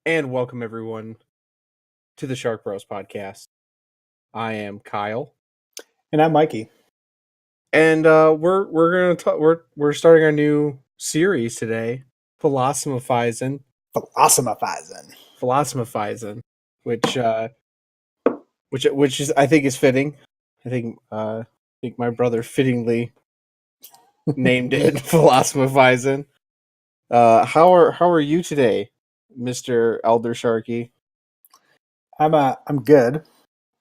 And welcome everyone to the Shark Bros podcast. I am Kyle, And I'm Mikey. and we're gonna talk. We're starting our new series today, Philosomiphizn, Philosomiphizn. which is I think is fitting. I think my brother fittingly named it Philosomiphizn. How are you today, Mister Elder Sharky? I'm good.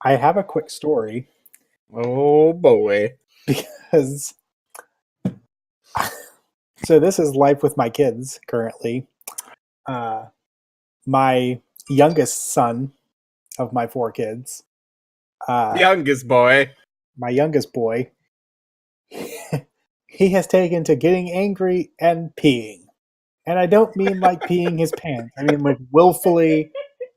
I have a quick story Oh boy. because so this is life with my kids currently. My youngest son of my four kids, Youngest boy. my youngest boy, he has taken to getting angry and peeing. And I don't mean like peeing his pants. I mean like willfully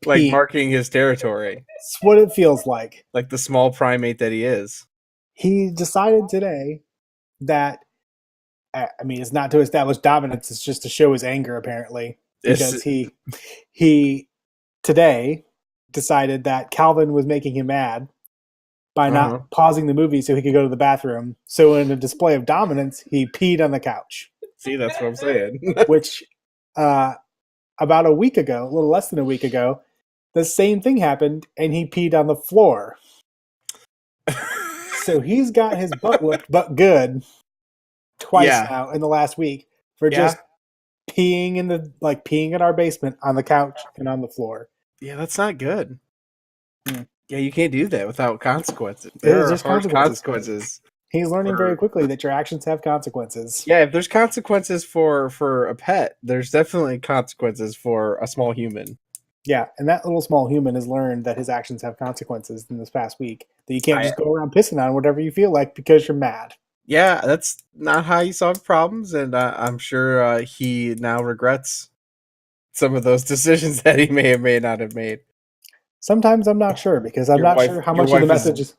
Like peeing. marking his territory. It's what it feels like. Like the small primate that he is. He decided today that it's not to establish dominance, it's just to show his anger apparently, because he today decided that Calvin was making him mad by not pausing the movie so he could go to the bathroom. So in a display of dominance, he peed on the couch. See, that's what I'm saying. Which about a week ago, a little less than a week ago, the same thing happened and he peed on the floor. So he's got his butt whipped, but good, twice now in the last week for just peeing in our basement on the couch and on the floor. Yeah, that's not good. Yeah, you can't do that without consequences. There are harsh consequences. He's learning very quickly that your actions have consequences. Yeah, if there's consequences for a pet, there's definitely consequences for a small human. Yeah, and that little small human has learned that his actions have consequences in this past week. That you can't just go around pissing on whatever you feel like because you're mad. Yeah, that's not how you solve problems, and I'm sure he now regrets some of those decisions that he may not have made. Sometimes I'm not sure because I'm not sure how much of the message is.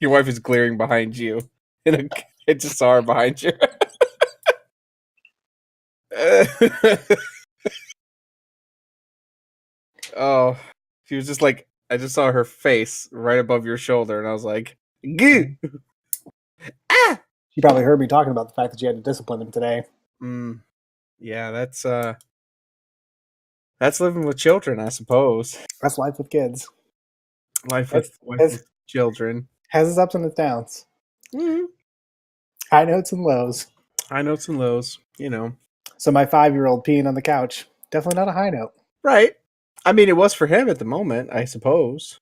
Your wife is glaring behind you. I just saw her behind you. Oh, she was just like, I just saw her face right above your shoulder, and I was like, "Goo!" Ah! She probably heard me talking about the fact that you had to discipline him today. Yeah, that's living with children, I suppose. That's life with kids. Life with children has its ups and its downs. Mm-hmm. High notes and lows. High notes and lows, you know. So my 5-year-old peeing on the couch, definitely not a high note. Right. I mean, it was for him at the moment, I suppose.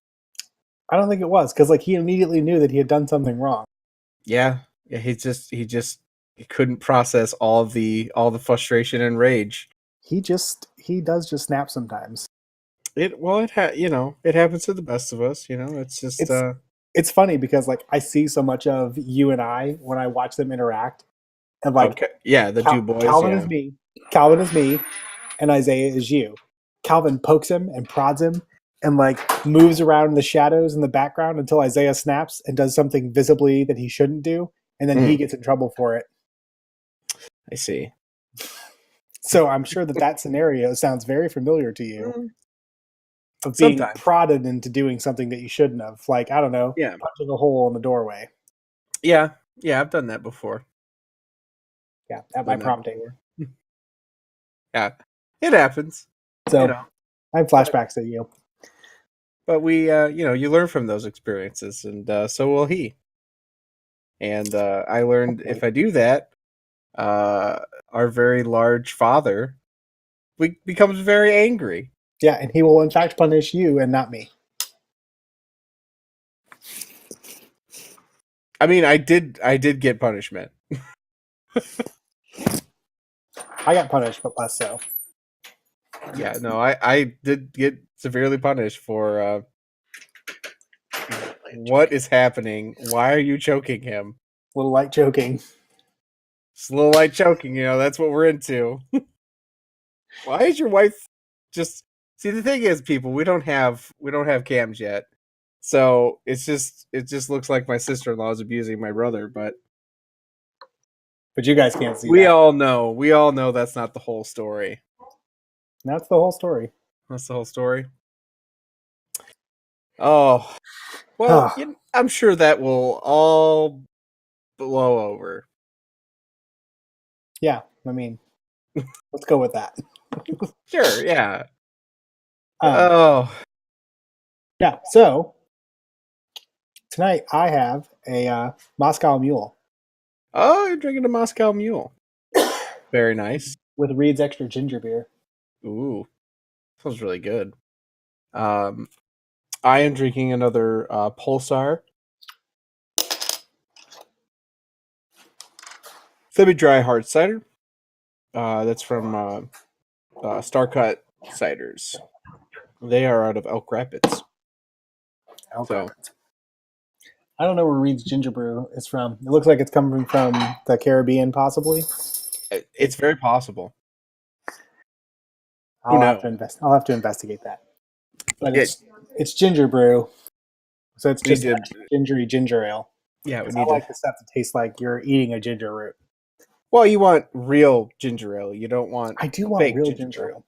I don't think it was, because he immediately knew that he had done something wrong. Yeah. He couldn't process all the frustration and rage. He does just snap sometimes. It happens to the best of us, It's just it's funny because I see so much of you and I when I watch them interact. And the two boys. Calvin is me, and Isaiah is you. Calvin pokes him and prods him and moves around in the shadows in the background until Isaiah snaps and does something visibly that he shouldn't do, and then he gets in trouble for it. I see. So I'm sure that scenario sounds very familiar to you. Of being prodded into doing something that you shouldn't have. I don't know, punching a hole in the doorway. Yeah, I've done that before. Yeah, at my prompting. Yeah, it happens. So, I have flashbacks to you. But we, you learn from those experiences, and so will he. And I learned if I do that, our very large father becomes very angry. Yeah, and he will in fact punish you and not me. I mean, I did get punishment. I got punished, but less so. Yeah, no, I did get severely punished for what is happening? Why are you choking him? A little light choking. Just a little light choking, that's what we're into. Why is your wife just... See, the thing is, people, we don't have cams yet. So it just looks like my sister-in-law is abusing my brother, but you guys can't see we all know that's not the whole story. That's the whole story. That's the whole story. Oh, well, Oh, I'm sure that will all blow over. yeah, I mean, let's go with that. Sure, yeah. Um, Oh, yeah, so tonight I have a Moscow Mule oh, you're drinking a Moscow Mule. Very nice. with Reed's Extra Ginger Beer. Ooh, feels really good. Um, I am drinking another Pulsar semi-dry hard cider. That's from Starcut Ciders. They are out of Elk Rapids. Elk So Rapids. I don't know where Reed's Ginger Brew is from. It looks like it's coming from the Caribbean, possibly. it's very possible. Who I'll have knows? to invest. I'll have to investigate that. But Yeah, it's ginger brew, so it's we need just to. extra gingery ginger ale. Yeah, we Because need I to. like the stuff that tastes like you're eating a ginger root. Well, you want real ginger ale. You don't want I do want fake real ginger ginger ale. ale.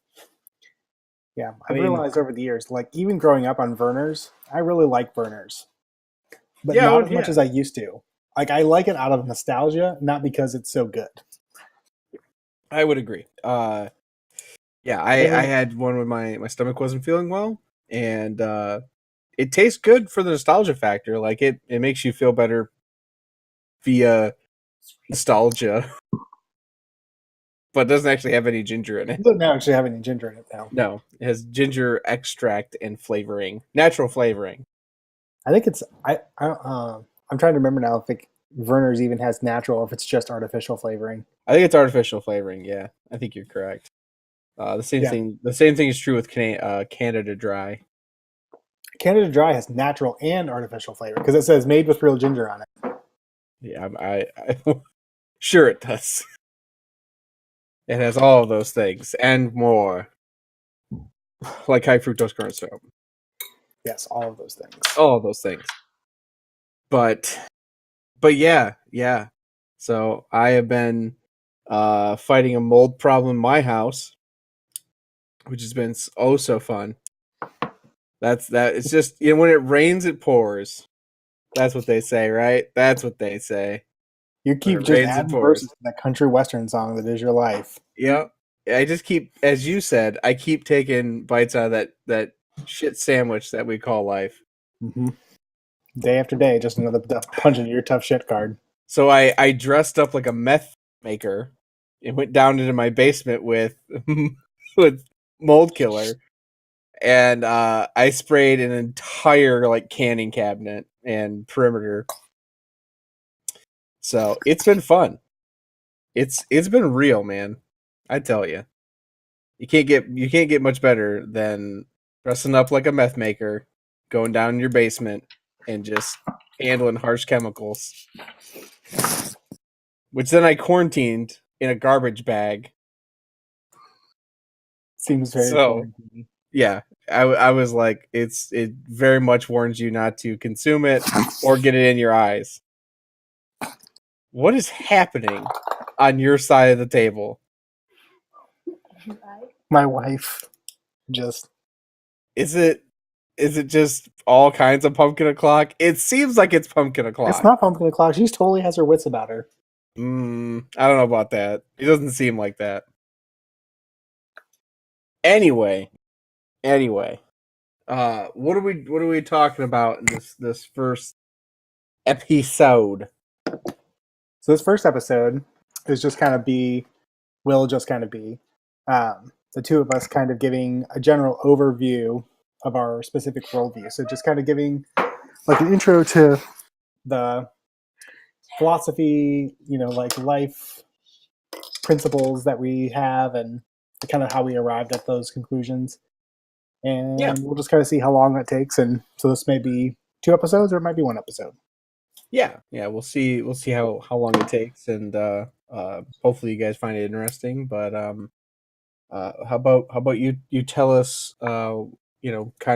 Yeah, I I've mean, realized over the years, like even growing up on Verner's, I really like Verner's, but yeah, not as much yeah. as I used to. Like I like it out of nostalgia, not because it's so good. I would agree. Yeah, I Every had one when my stomach wasn't feeling well, and it tastes good for the nostalgia factor. Like it makes you feel better via nostalgia, but doesn't actually have any ginger in it. doesn't actually have any ginger in it now. No, it has ginger extract and flavoring, natural flavoring. I think it's I'm trying to remember now if Verner's even has natural or if it's just artificial flavoring. I think it's artificial flavoring. Yeah, I think you're correct. The same Yeah, thing. The same thing is true with Canada Dry. Canada Dry has natural and artificial flavor because it says made with real ginger on it. Yeah, I sure it does. It has all of those things and more, like high fructose corn syrup. Yes, all of those things. All of those things. But yeah, yeah. So I have been fighting a mold problem in my house, which has been oh so fun. That's that. It's just when it rains, it pours. That's what they say, right? That's what they say. You When keep it just rains, it adding pours. verses to that country western song that is your life. Yep. I just keep, as you said, I keep taking bites out of that shit sandwich that we call life. Mm-hmm. Day after day, just another punch in your tough shit card. So I dressed up like a meth maker and went down into my basement with with mold killer, and I sprayed an entire like canning cabinet and perimeter. So it's been fun. It's been real, man. I tell you, you can't get much better than dressing up like a meth maker, going down in your basement, and just handling harsh chemicals. Which then I quarantined in a garbage bag. Seems very So quarantine. yeah, I was like, it very much warns you not to consume it or get it in your eyes. What is happening on your side of the table? My wife just Is it just all kinds of pumpkin o'clock? It seems like it's pumpkin it's o'clock. not pumpkin o'clock. She totally has her wits about her. I don't know about that. It doesn't seem like that. Anyway, what are we talking about in this first episode? So this first episode is just kind of will just kind of be the two of us kind of giving a general overview of our specific worldview. So just kind of giving like an intro to the philosophy, like life principles that we have and kind of how we arrived at those conclusions. Yeah, And we'll just kind of see how long that takes. And so this may be 2 episodes or it might be 1 episode. yeah. We'll see how long it takes, and hopefully you guys find it interesting. But how about you tell us kind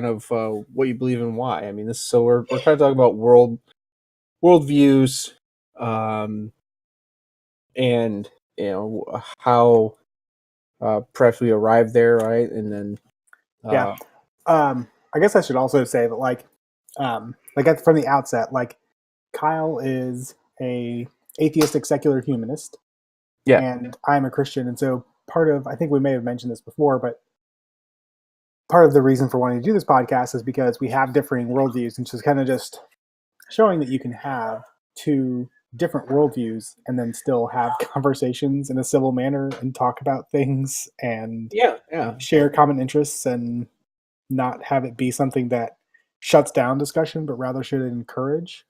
of what you believe and why? I mean, we're kind of talking about worldviews, and how perhaps we arrived there, right? And then Yeah. I guess I should also say that, from the outset, like Kyle is a atheistic secular humanist, Yeah. and I'm a Christian, and so I think we may have mentioned this before, but part of the reason for wanting to do this podcast is because we have differing worldviews, and just kind of just showing that you can have two different worldviews and then still have conversations in a civil manner and talk about things and Yeah. Yeah. share common interests and not have it be something that shuts down discussion, but rather should encourage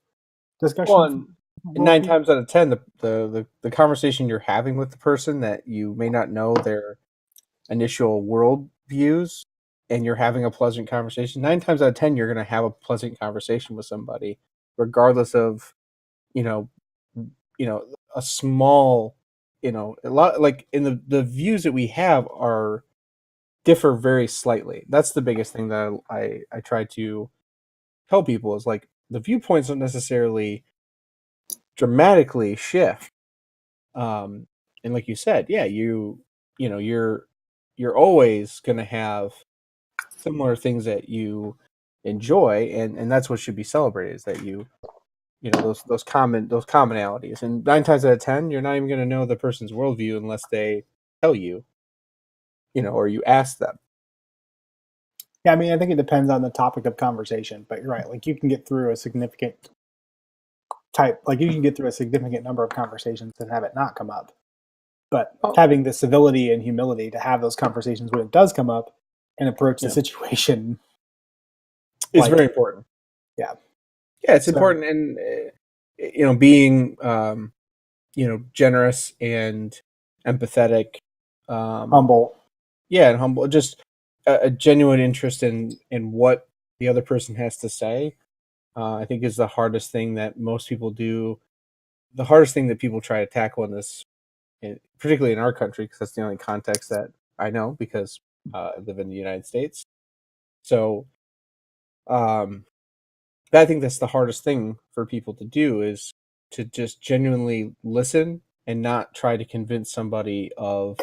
Well, discussion from and nine worldview. times out of ten, the conversation you're having with the person that you may not know their initial world views, and you're having a pleasant conversation. 9 times out of 10, you're going to have a pleasant conversation with somebody, regardless of you know, a small, a lot like in the views that we have are differ very slightly. That's the biggest thing that I try to tell people is like the viewpoints don't necessarily dramatically shift. And like you said, yeah, you're always going to have similar things that you enjoy, and that's what should be celebrated is that those commonalities. And 9 times out of 10, you're not even going to know the person's worldview unless they tell you, or you ask them. Yeah, I mean, I think it depends on the topic of conversation, but you're right. Like you can get through a significant number of conversations and have it not come up. But Oh, having the civility and humility to have those conversations when it does come up and approach the yeah, situation it's very like, important. yeah. Yeah, it's So important, and being generous and empathetic, um, humble. yeah, and humble. Just a genuine interest in what the other person has to say. I think is the hardest thing that most people do. The hardest thing that people try to tackle in this, particularly in our country, because that's the only context that I know, because I live in the United States. So, um, I think that's the hardest thing for people to do is to just genuinely listen and not try to convince somebody of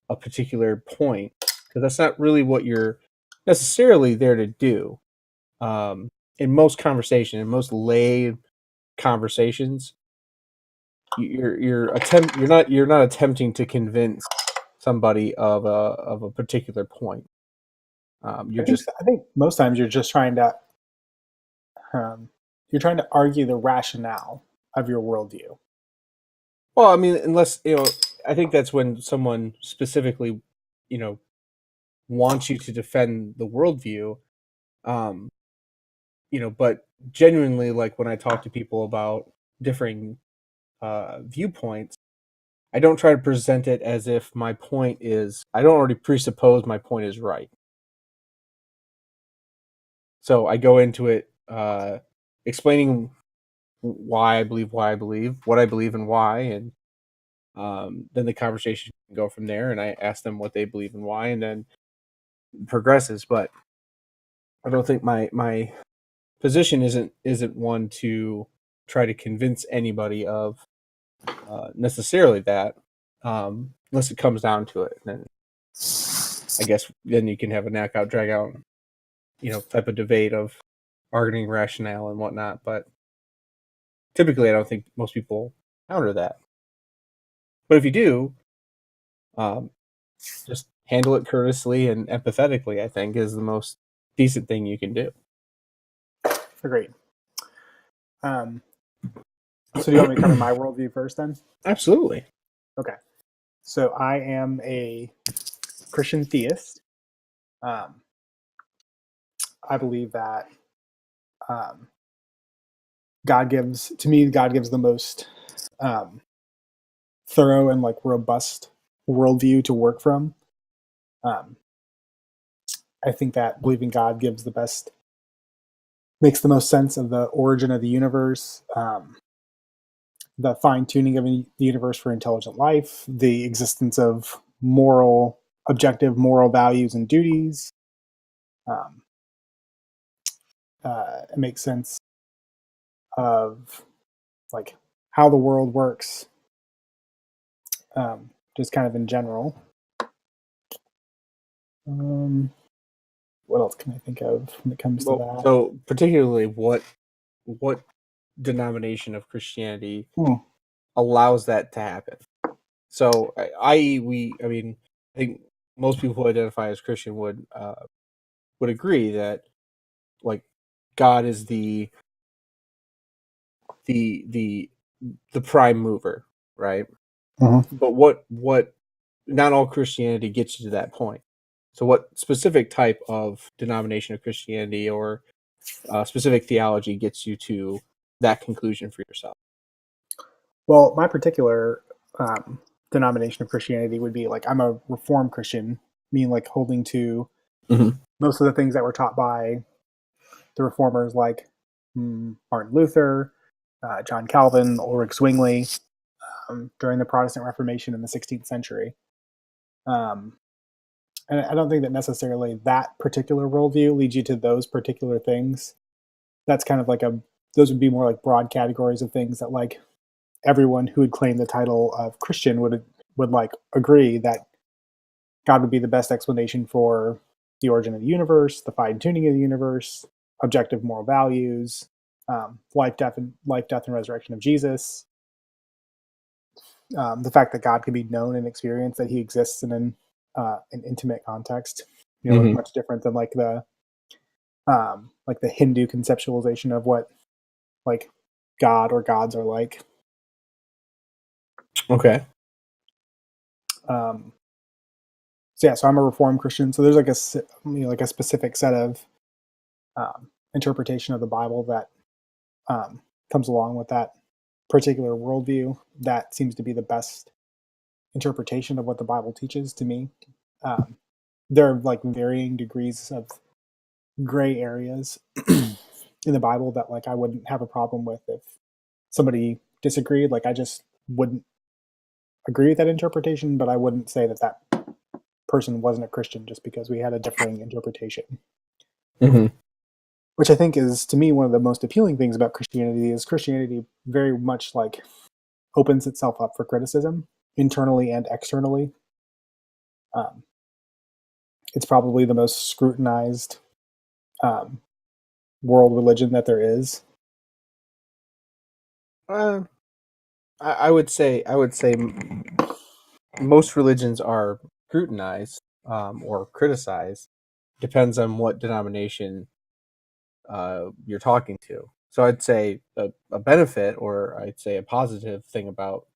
a particular point, because that's not really what you're necessarily there to do. In most conversation, in most lay conversations, you're not attempting to convince somebody of a particular point. You're just I think most times um, you're trying to argue the rationale of your worldview. well, I mean, unless I think that's when someone specifically, you know, wants you to defend the worldview. Um, but genuinely, like when I talk to people about differing viewpoints, I don't try to present it as if my point is. I don't already presuppose my point is right. So I go into it explaining why I believe, what I believe, and why, and then the conversation can go from there. And I ask them what they believe and why, and then progresses. But I don't think my position isn't one to try to convince anybody of necessarily that, unless it comes down to it. Then I guess then you can have a knockout, drag out, type of debate of arguing rationale and whatnot. But typically, I don't think most people counter that. But if you do, um, just handle it courteously and empathetically, I think, is the most decent thing you can do. Agreed. Um, so do you want me to cover my worldview first then? Absolutely. Okay. So I am a Christian theist. Um, I believe that um, God gives the most um, thorough and like robust worldview to work from. Um, I think that believing God makes the most sense of the origin of the universe, the fine tuning of the universe for intelligent life, the existence of objective moral values and duties. Um, it makes sense of like how the world works, just kind of in general. Um, what else can I think of when it comes to Well, that? so particularly what denomination of Christianity allows that to happen? So, I mean, I think most people who identify as Christian would agree that like God is the prime mover, right? Mm-hmm. But what not all Christianity gets you to that point. So, what specific type of denomination of Christianity or specific theology gets you to that conclusion for yourself? Well, my particular denomination of Christianity would be like I'm a Reformed Christian, meaning like holding to Mm-hmm. most of the things that were taught by the reformers, like Martin Luther, John Calvin, Ulrich Zwingli, during the Protestant Reformation in the 16th century. Um, and I don't think that necessarily that particular worldview leads you to those particular things. That's kind of like those would be more like broad categories of things that like everyone who would claim the title of Christian would like agree that God would be the best explanation for the origin of the universe, the fine tuning of the universe, objective moral values, life, death, and resurrection of Jesus. The fact that God can be known and experienced, that He exists in an intimate context, like Mm-hmm. much different than like the Hindu conceptualization of what like God or gods are like. Okay. Um, so yeah, so I'm a Reformed Christian. So there's like a specific set of interpretation of the Bible that comes along with that particular worldview. That seems to be the best interpretation of what the Bible teaches to me. Um, there are like varying degrees of gray areas in the Bible that like I wouldn't have a problem with if somebody disagreed. Like I just wouldn't agree with that interpretation, but I wouldn't say that that person wasn't a Christian just because we had a differing interpretation. Mm-hmm. Which I think is to me one of the most appealing things about Christianity is Christianity very much like opens itself up for criticism internally and externally. Um, it's probably the most scrutinized um, world religion that there is. Uh, I would say most religions are scrutinized or criticized. Depends on what denomination you're talking to. So I'd say a benefit, or I'd say a positive thing about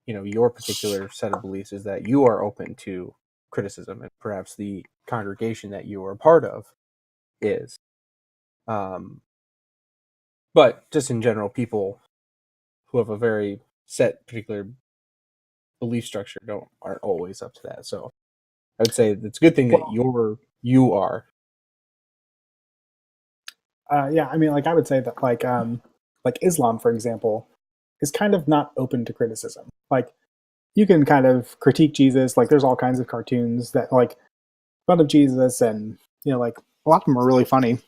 your particular set of beliefs is that you are open to criticism, and perhaps the congregation that you are a part of is. Um, but just in general, people who have a very set particular belief structure aren't always up to that. So I would say it's a good thing that Well, you are. yeah, I mean, like I would say that like Islam, for example, is kind of not open to criticism. Like you can kind of critique Jesus. Like there's all kinds of cartoons that like fun of Jesus, and like a lot of them are really funny.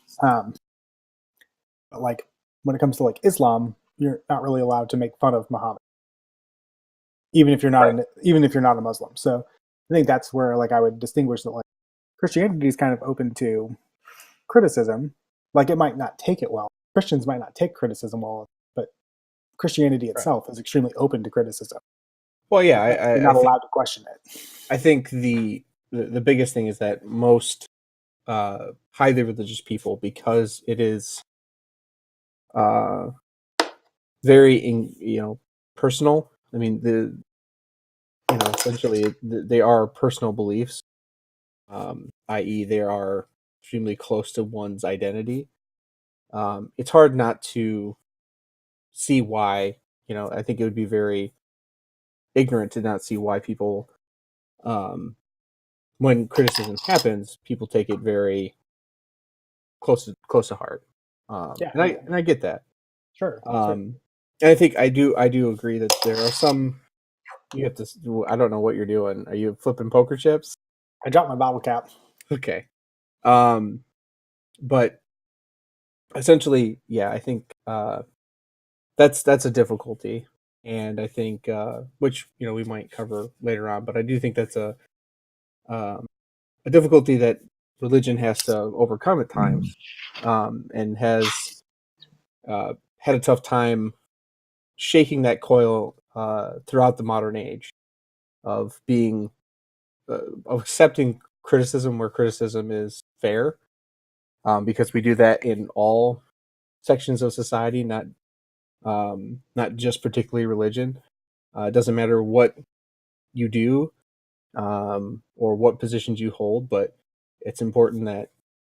But like when it comes to like Islam, you're not really allowed to make fun of Muhammad, Right. even if you're not a Muslim. So I think that's where like I would distinguish that like Christianity is kind of open to criticism. Like it might not take it well. Christians might not take criticism well, but Christianity Right. itself is extremely open to criticism. Well, yeah, You're not allowed to question it. I think the biggest thing is that most highly religious people, because it is uh, very personal. I mean, essentially they are personal beliefs, i.e., they are extremely close to one's identity. It's hard not to see why. I think it would be very ignorant to not see why people, um, when criticism happens, people take it very close to heart. Yeah, And I get that. sure. And I think I do agree that there are some. You have to. I don't know what you're doing. Are you flipping poker chips? I dropped my bottle cap. Okay. Um, but essentially, yeah, I think that's a difficulty, and I think which we might cover later on. But I do think that's um, a difficulty that religion has to overcome at times, and has had a tough time shaking that coil throughout the modern age of being of accepting criticism where criticism is fair, because we do that in all sections of society, not just particularly religion. It doesn't matter what you do, or what positions you hold, but it's important that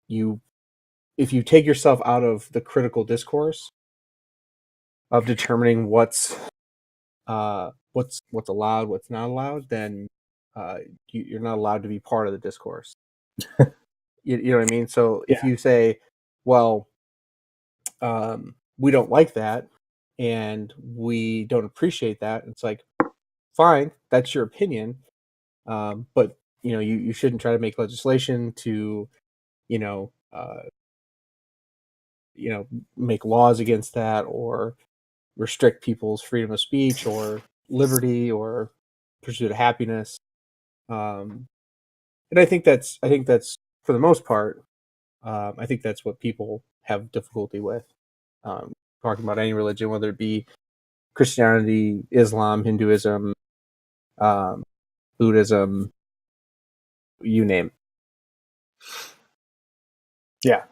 if you take yourself out of the critical discourse of determining what's allowed, what's not allowed, then you're not allowed to be part of the discourse. You know what I mean? So if you say, well, we don't like that and we don't appreciate that, it's like, fine, that's your opinion, but you shouldn't try to make legislation to you know uh, make laws against that, or restrict people's freedom of speech or liberty or pursuit of happiness. And I think that's for the most part, I think that's what people have difficulty with, talking about any religion, whether it be Christianity, Islam, Hinduism, um, Buddhism, you name it. Yeah.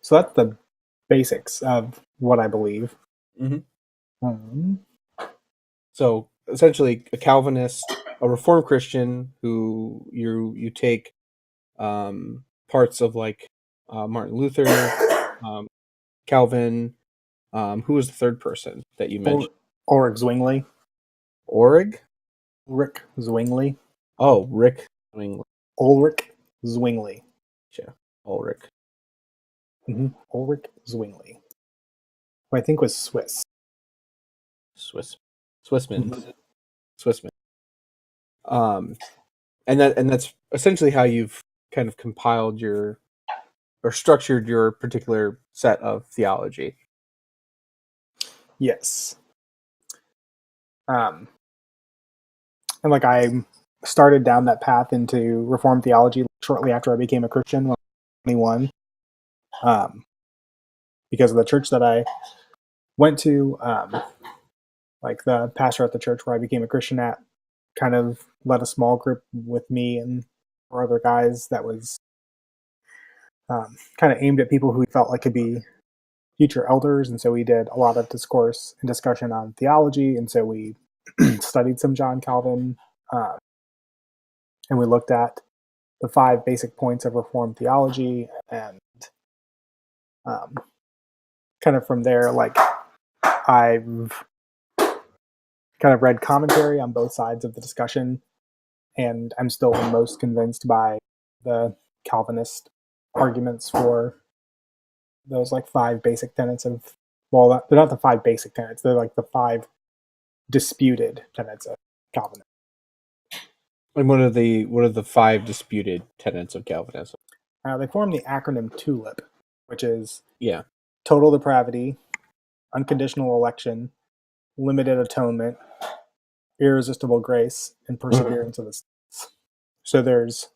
So that's the basics of what I believe. So essentially, a Calvinist, a Reformed Christian, who you take parts of, like Martin Luther, Calvin. Who was the third person that you mentioned? Ulrich Zwingli. Ulrich Zwingli. Oh, Rick Zwingli. Ulrich Zwingli. Yeah, Ulrich. Ulrich Zwingli, who I think was Swissman. Swissman. And that's essentially how you've kind of compiled or structured your particular set of theology. Yes. And like I started down that path into Reformed theology shortly after I became a Christian when I was 21. Because of the church that I went to, like the pastor at the church where I became a Christian at kind of led a small group with me and 4 other guys that was kind of aimed at people who we felt like could be future elders. And so we did a lot of discourse and discussion on theology. And so we studied some John Calvin, and we looked at the 5 basic points of Reformed theology. And kind of from there, like I've kind of read commentary on both sides of the discussion, and I'm still the most convinced by the Calvinist arguments for those like 5 basic tenets of, well, they're not the 5 basic tenets, they're like the 5 disputed tenets of Calvinism. And what are the 5 disputed tenets of Calvinism? They form the acronym TULIP, which is Yeah. total depravity, unconditional election, limited atonement, irresistible grace, and perseverance of the saints. So there's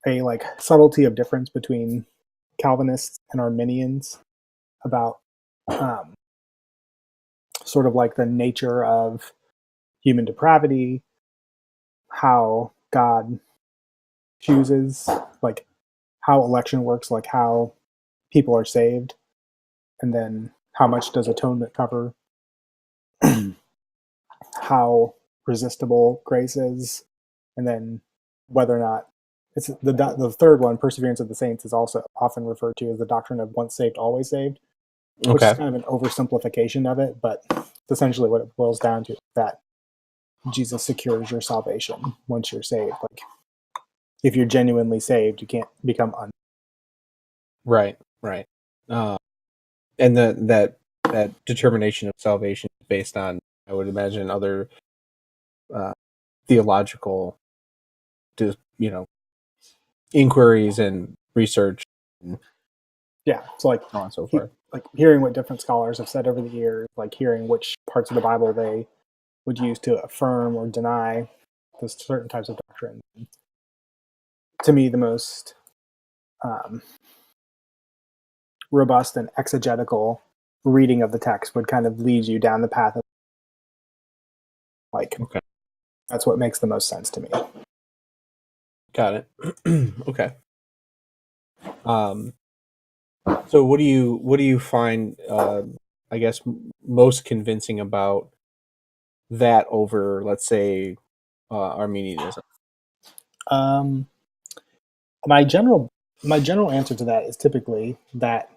a like subtlety of difference between Calvinists and Arminians about sort of like the nature of human depravity, how God chooses, like how election works, like how people are saved, and then how much does atonement cover, how resistible grace is, and then whether or not it's the third one, perseverance of the saints, is also often referred to as the doctrine of once saved, always saved, which is kind of an oversimplification of it, but essentially what it boils down to is that Jesus secures your salvation once you're saved. Like if you're genuinely saved, you can't become Right. And that determination of salvation is based on, I would imagine, other theological, inquiries and research. Yeah, so like so on and so forth. Like hearing what different scholars have said over the years, like hearing which parts of the Bible they would use to affirm or deny those certain types of doctrine. to me, the most robust and exegetical reading of the text would kind of lead you down the path of like, Okay. that's what makes the most sense to me. Got it. Okay. So what do you find I guess most convincing about that over, let's say, Armenianism? Um, my general answer to that is typically that,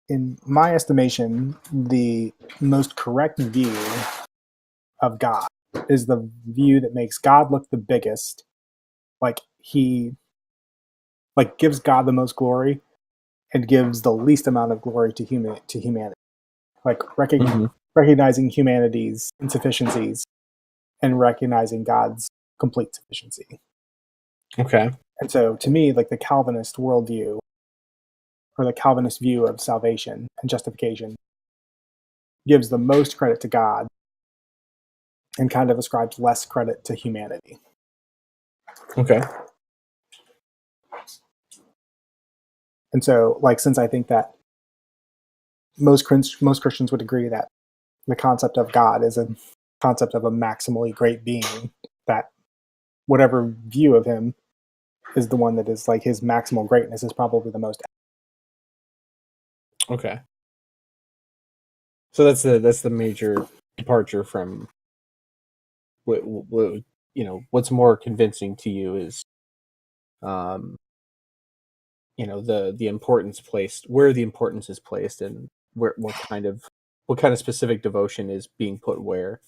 in my estimation, the most correct view of God is the view that makes God look the biggest, like he like gives God the most glory and gives the least amount of glory to humanity, like Mm-hmm. recognizing humanity's insufficiencies and recognizing God's complete sufficiency. Okay. And so, to me, like the Calvinist worldview or the Calvinist view of salvation and justification gives the most credit to God and kind of ascribes less credit to humanity. Okay. And so, like, since I think that most Christians would agree that the concept of God is a concept of a maximally great being, that whatever view of him is the one that is like his maximal greatness is probably the most. Okay. So that's the major departure from what what's more convincing to you is um the importance placed, where the importance is placed, and where what kind of specific devotion is being put where.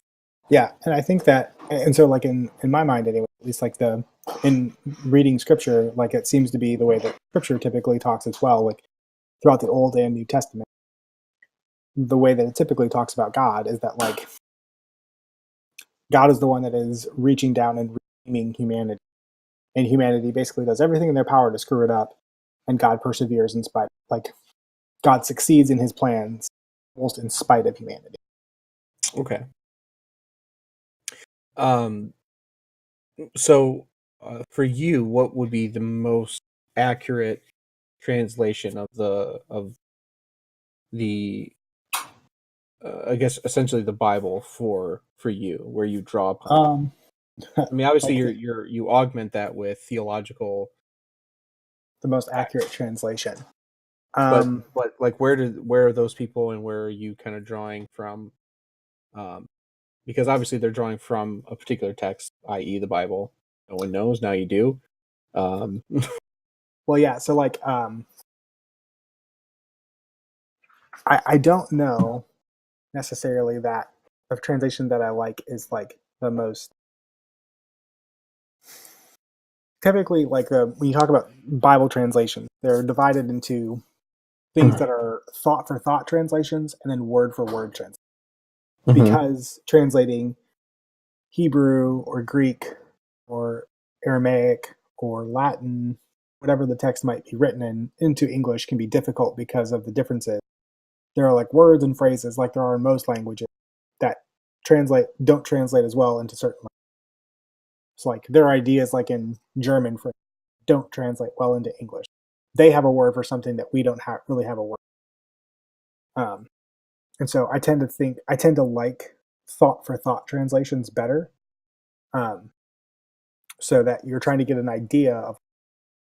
Yeah, and I think that, and so like in my mind anyway, at least like the in reading scripture, like it seems to be the way that scripture typically talks as well, like throughout the Old and New Testament. The way that it typically talks about God is that like God is the one that is reaching down and redeeming humanity, and humanity basically does everything in their power to screw it up, and God perseveres in spite. Like God succeeds in His plans almost in spite of humanity. Okay. Um. So, for you, what would be the most accurate translation of the I guess essentially the Bible for you, where you draw upon? Um, I mean, obviously like you augment that with theological, the most accurate translation. but Um, like where are those people, and where are you kind of drawing from? Um, because obviously they're drawing from a particular text, i.e., the Bible. No one knows, now you do. Um, well, yeah. So like, I don't know necessarily that the translation that I like is like the most typically like the when you talk about Bible translations, they're divided into things that are thought for thought translations and then word for word translations. mhm. Because translating Hebrew or Greek or Aramaic or Latin, whatever the text might be written in, into English can be difficult because of the differences. There are like words and phrases like there are in most languages that don't translate as well into certain languages. So like their ideas like in German for don't translate well into English. They have a word for something that we don't really have a word. Um, and so I tend to like thought for thought translations better, um, so that you're trying to get an idea of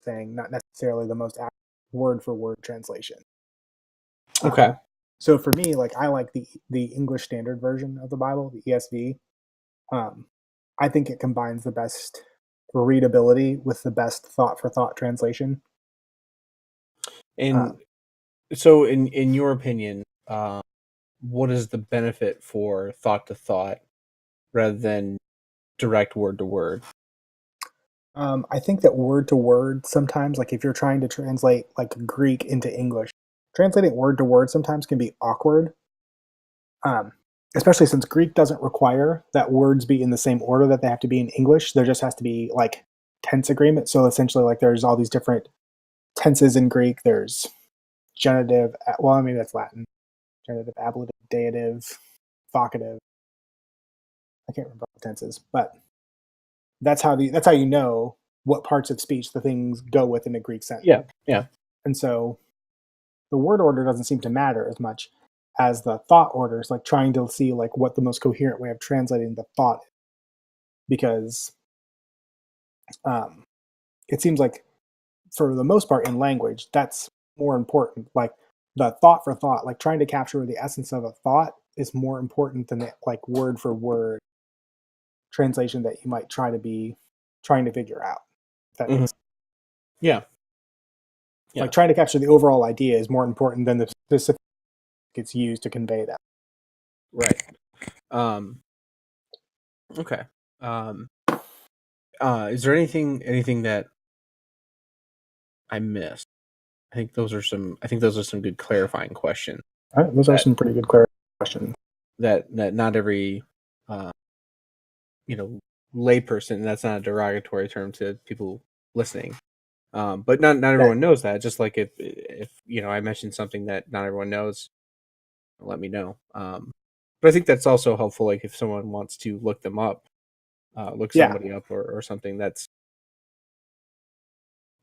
thing, not necessarily the most accurate word for word translation. Okay. So for me, like I like the English Standard Version of the Bible, the ESV. Um, I think it combines the best readability with the best thought for thought translation. And Um, so, in your opinion, what is the benefit for thought to thought rather than direct word to word? I think that word to word sometimes, like if you're trying to translate like Greek into English, translating word to word sometimes can be awkward. Um, Especially since Greek doesn't require that words be in the same order that they have to be in English. There just has to be like tense agreement. So essentially, like there's all these different tenses in Greek. There's genitive. Well, I mean that's Latin. Genitive, ablative, dative, vocative. I can't remember all the tenses, but that's how you know what parts of speech the things go with in a Greek sentence. Yeah, yeah. And so the word order doesn't seem to matter as much as the thought orders, like trying to see like what the most coherent way of translating the thought is. Because um, it seems like for the most part in language, that's more important. Like the thought for thought, like trying to capture the essence of a thought is more important than the like word for word translation that you might try to be trying to figure out. If that Mhm. makes sense. Yeah, yeah. Like trying to capture the overall idea is more important than the specific it's used to convey that. Right. Okay. Um, is there anything that I missed? I think those are some good clarifying questions All right, those are that some pretty good clarifying questions. that not every uh, you know, layperson. That's not a derogatory term to people listening. But not Yeah, everyone knows that. Just like if you know I mentioned something that not everyone knows, let me know. But I think that's also helpful. Like if someone wants to look them up, look yeah, somebody up or something that's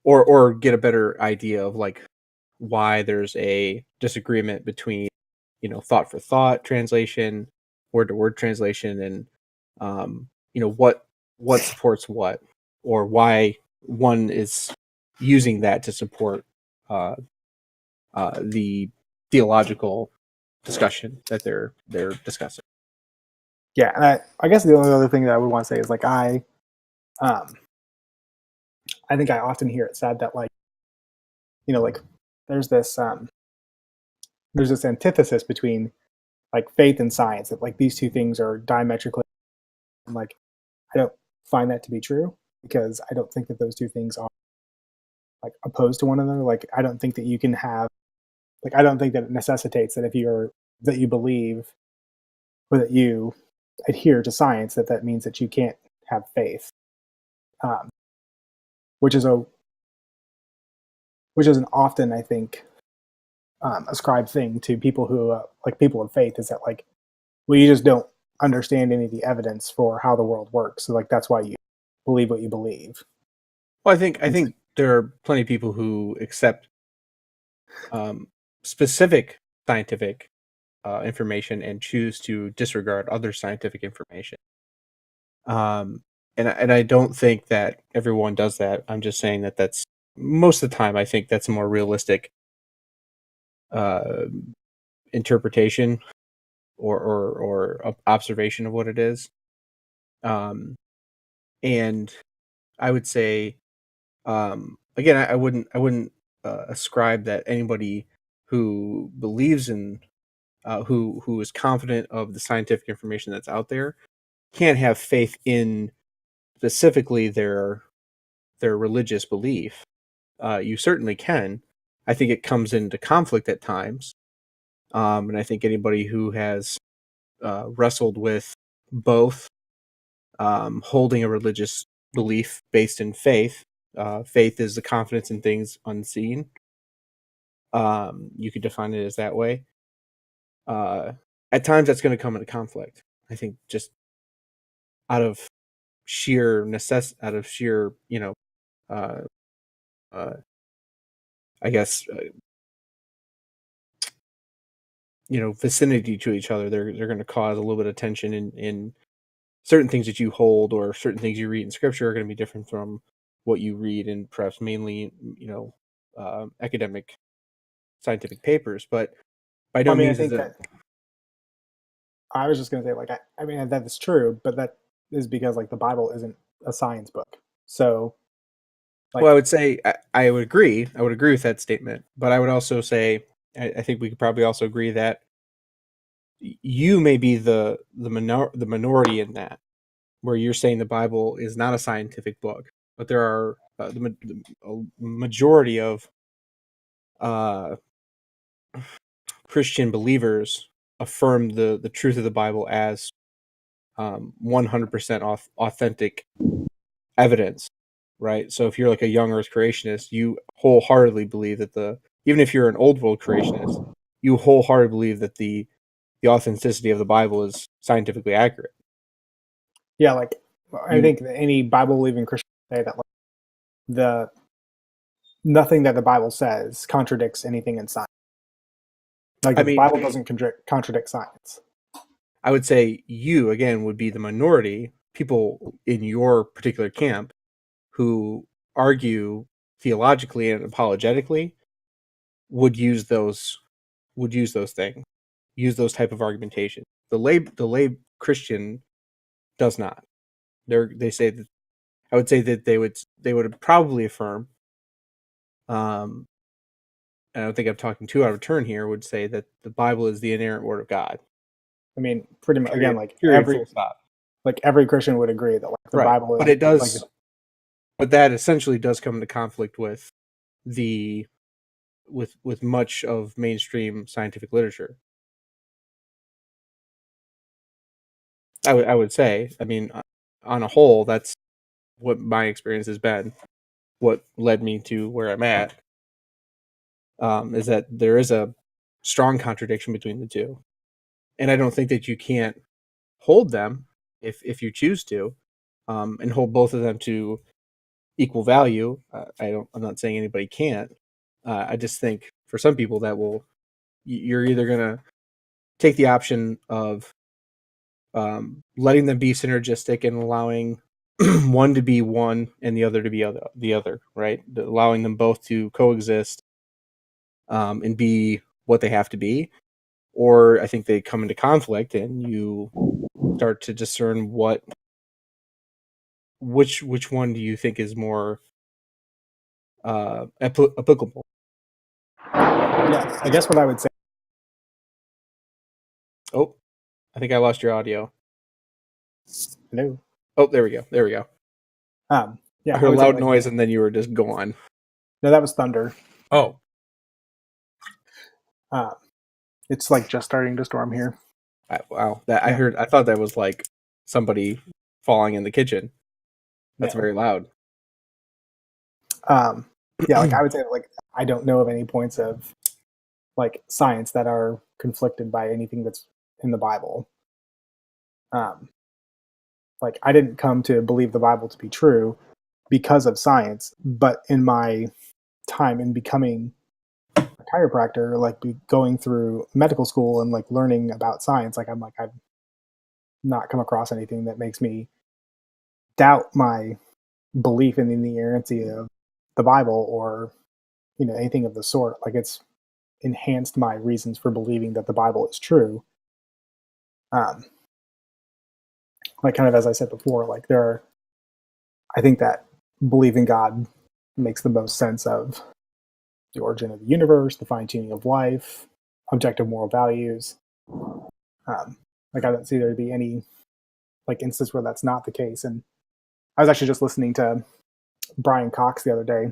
or get a better idea of like why there's a disagreement between thought for thought translation, word to word translation, and what supports what, or why one is using that to support uh, the theological discussion that they're discussing. yeah. And I guess the only other thing that I would want to say is like um, I think I often hear it said that like like there's this um, there's this antithesis between like faith and science that like these two things are diametrically and like I don't find that to be true because I don't think that those two things are like opposed to one another. Like I don't think that you can have like I don't think that it necessitates that if you're that you believe or that you adhere to science that means that you can't have faith, um, which is a which is an often I think ascribed thing to people who like people of faith is that like well you just don't understand any of the evidence for how the world works so like that's why you believe what you believe. Well, I And so, think there are plenty of people who accept specific scientific information and choose to disregard other scientific information. Um, and I don't think that everyone does that. I'm just saying that that's most of the time. I think that's a more realistic uh, interpretation or observation of what it is. Um, and I would say again, I wouldn't ascribe that anybody who believes in who is confident of the scientific information that's out there can't have faith in specifically their religious belief. You certainly can. I think it comes into conflict at times, and I think anybody who has wrestled with both, holding a religious belief based in faith. Faith is the confidence in things unseen. You could define it as that way. Uh, at times, that's going to come into conflict. I think just out of out of sheer, uh, uh, I guess, vicinity to each other, they're going to cause a little bit of tension in certain things that you hold, or certain things you read in scripture are going to be different from what you read in perhaps mainly, academic scientific papers. But by I no mean I means is think it. that I was just going to say like I mean that is true but that is because like the Bible isn't a science book so Well, I like would say I would agree. I would agree with that statement, but I would also say I think we could probably also agree that you may be the minority in that, where you're saying the Bible is not a scientific book, but there are a majority of uh, Christian believers affirm the truth of the Bible as 100% authentic evidence, right? So if you're like a young Earth creationist, you wholeheartedly believe that even if you're an old world creationist, you wholeheartedly believe that the authenticity of the Bible is scientifically accurate. yeah like I You think that any Bible believing Christian say that like nothing that the Bible says contradicts anything in science. Like I the mean, Bible doesn't contradict science. I would say you again would be the minority, people in your particular camp who argue theologically and apologetically would use those things, use those type of argumentation. The lay Christian does not. They say that I would say that they would probably affirm, and I don't think I'm talking too out of turn here, would say that the Bible is the inerrant word of God. I mean, pretty much again, Period, full stop. Like every Christian would agree that like the Right. Bible is, but it does, like, but that essentially does come into conflict with the with much of mainstream scientific literature. I would say, I mean, on a whole, that's what my experience has been. What led me to where I'm at is that there is a strong contradiction between the two, and I don't think that you can't hold them if you choose to, and hold both of them to equal value. I'm not saying anybody can't. I just think for some people that you're either gonna take the option of letting them be synergistic and allowing one to be one and the other to be the other, right? Allowing them both to coexist and be what they have to be. Or I think they come into conflict and you start to discern which one do you think is more applicable. yeah, I guess what I would say. Oh, I think I lost your audio. Hello. Oh, there we go. There we go. Yeah, I heard a would say, loud like, noise and then you were just gone. no, that was thunder. Oh, It's like just starting to storm here. wow. I Yeah. heard. I thought that was like somebody falling in the kitchen. That's No. very loud. Yeah, like I would say, like I don't know of any points of like science that are conflicted by anything that's in the Bible. Like I didn't come to believe the Bible to be true because of science, but in my time in becoming a chiropractor, like going through medical school and like learning about science, like I've not come across anything that makes me doubt my belief in the inerrancy of the Bible or anything of the sort. Like it's enhanced my reasons for believing that the Bible is true. Um, like kind of as I said before, like I think that believing God makes the most sense of the origin of the universe, the fine tuning of life, objective moral values. Like I don't see there to be any like instance where that's not the case. And I was actually just listening to Brian Cox the other day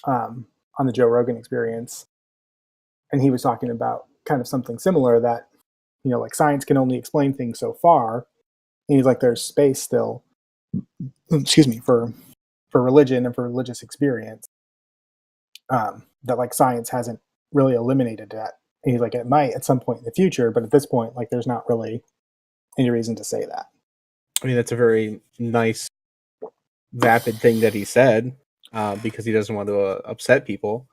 on the Joe Rogan Experience, and he was talking about kind of something similar that like science can only explain things so far, and he's like, there's space still, excuse me, for religion and for religious experience, that like science hasn't really eliminated that. And he's like, it might at some point in the future, but at this point, like there's not really any reason to say that. I mean, that's a very nice, vapid thing that he said because he doesn't want to upset people.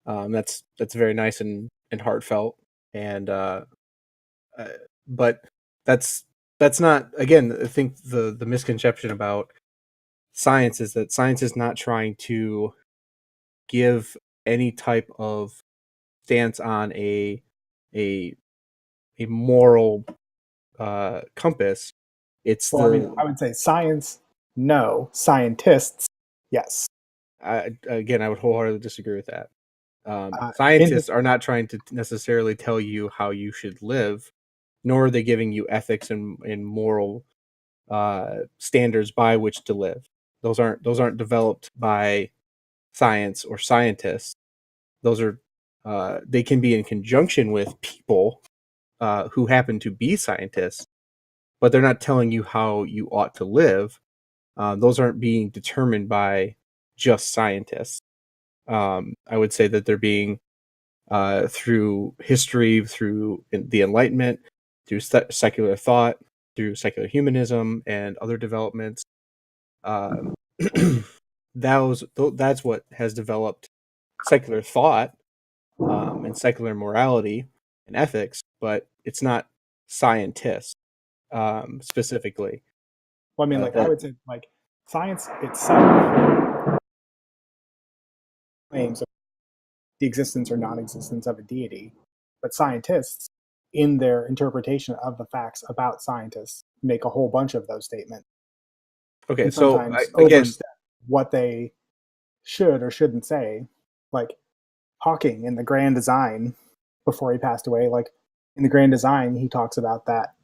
That's very nice and heartfelt, and but that's not, again, I think the misconception about science is that science is not trying to give any type of stance on a moral compass. It's Well, I mean, I would say science, no. Scientists, yes. Again, I would wholeheartedly disagree with that. Scientists are not trying to necessarily tell you how you should live, nor are they giving you ethics and moral standards by which to live. Those aren't developed by science or scientists. Those are they can be in conjunction with people who happen to be scientists, but they're not telling you how you ought to live. Those aren't being determined by just scientists. I would say that they're being through history, through the Enlightenment, through secular thought, through secular humanism, and other developments. that's what has developed secular thought, and secular morality and ethics, but it's not scientists, specifically. Well, I mean, like I That would say, like science itself claims the existence or non-existence of a deity, but scientists, in their interpretation of the facts about scientists, make a whole bunch of those statements okay. and So sometimes again, overstep what they should or shouldn't say. Like Hawking in the Grand Design, before he passed away, like in the Grand Design, he talks about that.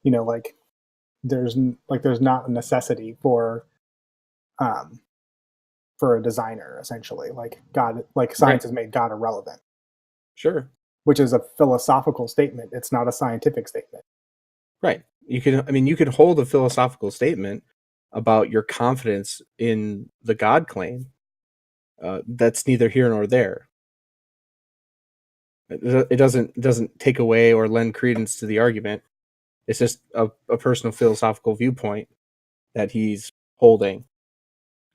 You know, there's not a necessity um, for a designer, essentially. Like God, like right, science has made God irrelevant, sure, which is a philosophical statement. It's not a scientific statement. right. You can hold a philosophical statement about your confidence in the God claim. That's neither here nor there. It doesn't take away or lend credence to the argument. It's just a personal philosophical viewpoint that he's holding,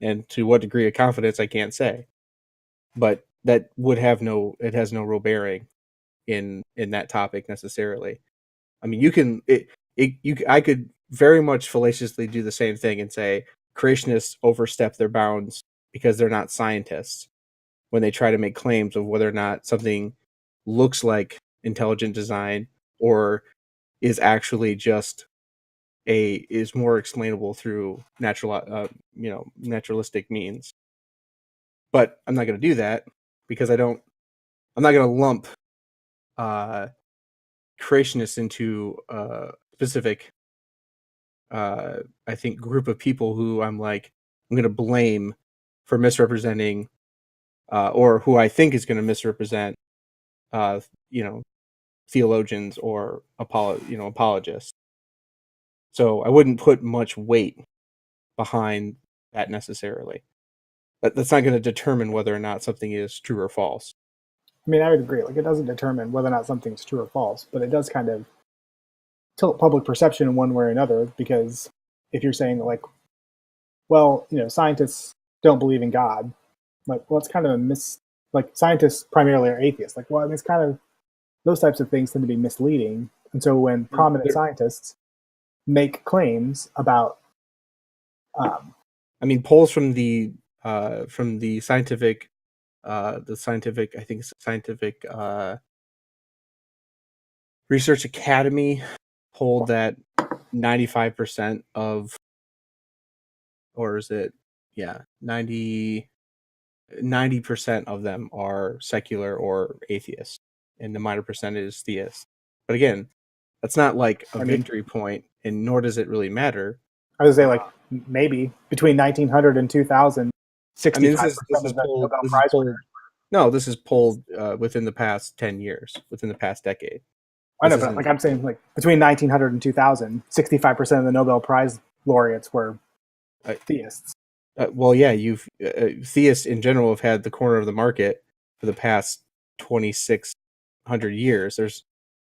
and to what degree of confidence I can't say, but that would have no it has no real bearing in that topic necessarily. I mean, you can I could very much fallaciously do the same thing and say creationists overstep their bounds because they're not scientists when they try to make claims of whether or not something looks like intelligent design or is actually just a is more explainable through naturalistic means. But I'm not going to do that because I'm not going to lump uh creationists into a specific I think group of people who I'm going to blame for misrepresenting, or who I think is going to misrepresent, uh you know theologians or apologists. So I wouldn't put much weight behind that necessarily. That's not going to determine whether or not something is true or false. I mean, I would agree. Like, it doesn't determine whether or not something's true or false, but it does kind of tilt public perception in one way or another. Because if you're saying like, well, scientists don't believe in God, like, well, it's kind of a like scientists primarily are atheists. Like, well, I mean, it's kind of those types of things tend to be misleading. And so when prominent There- scientists make claims about, I mean, polls from the scientific, I think it's scientific research academy, polled that 95% of, or is it, yeah, 90% of them are secular or atheist, and the minor percent is theist. But again, that's not like a I mean, victory point, and nor does it really matter. I would say like maybe between 1900 and 2000, I mean, 65% of the Nobel this is Prize winners. polled. No, this is polled within the past 10 years, within the past decade. I This know, but isn't. like I'm saying, like between 1900 and 2000, 65% of the Nobel Prize laureates were Uh, theists. well, yeah, you've theists in general have had the corner of the market for the past 2,600 years. There's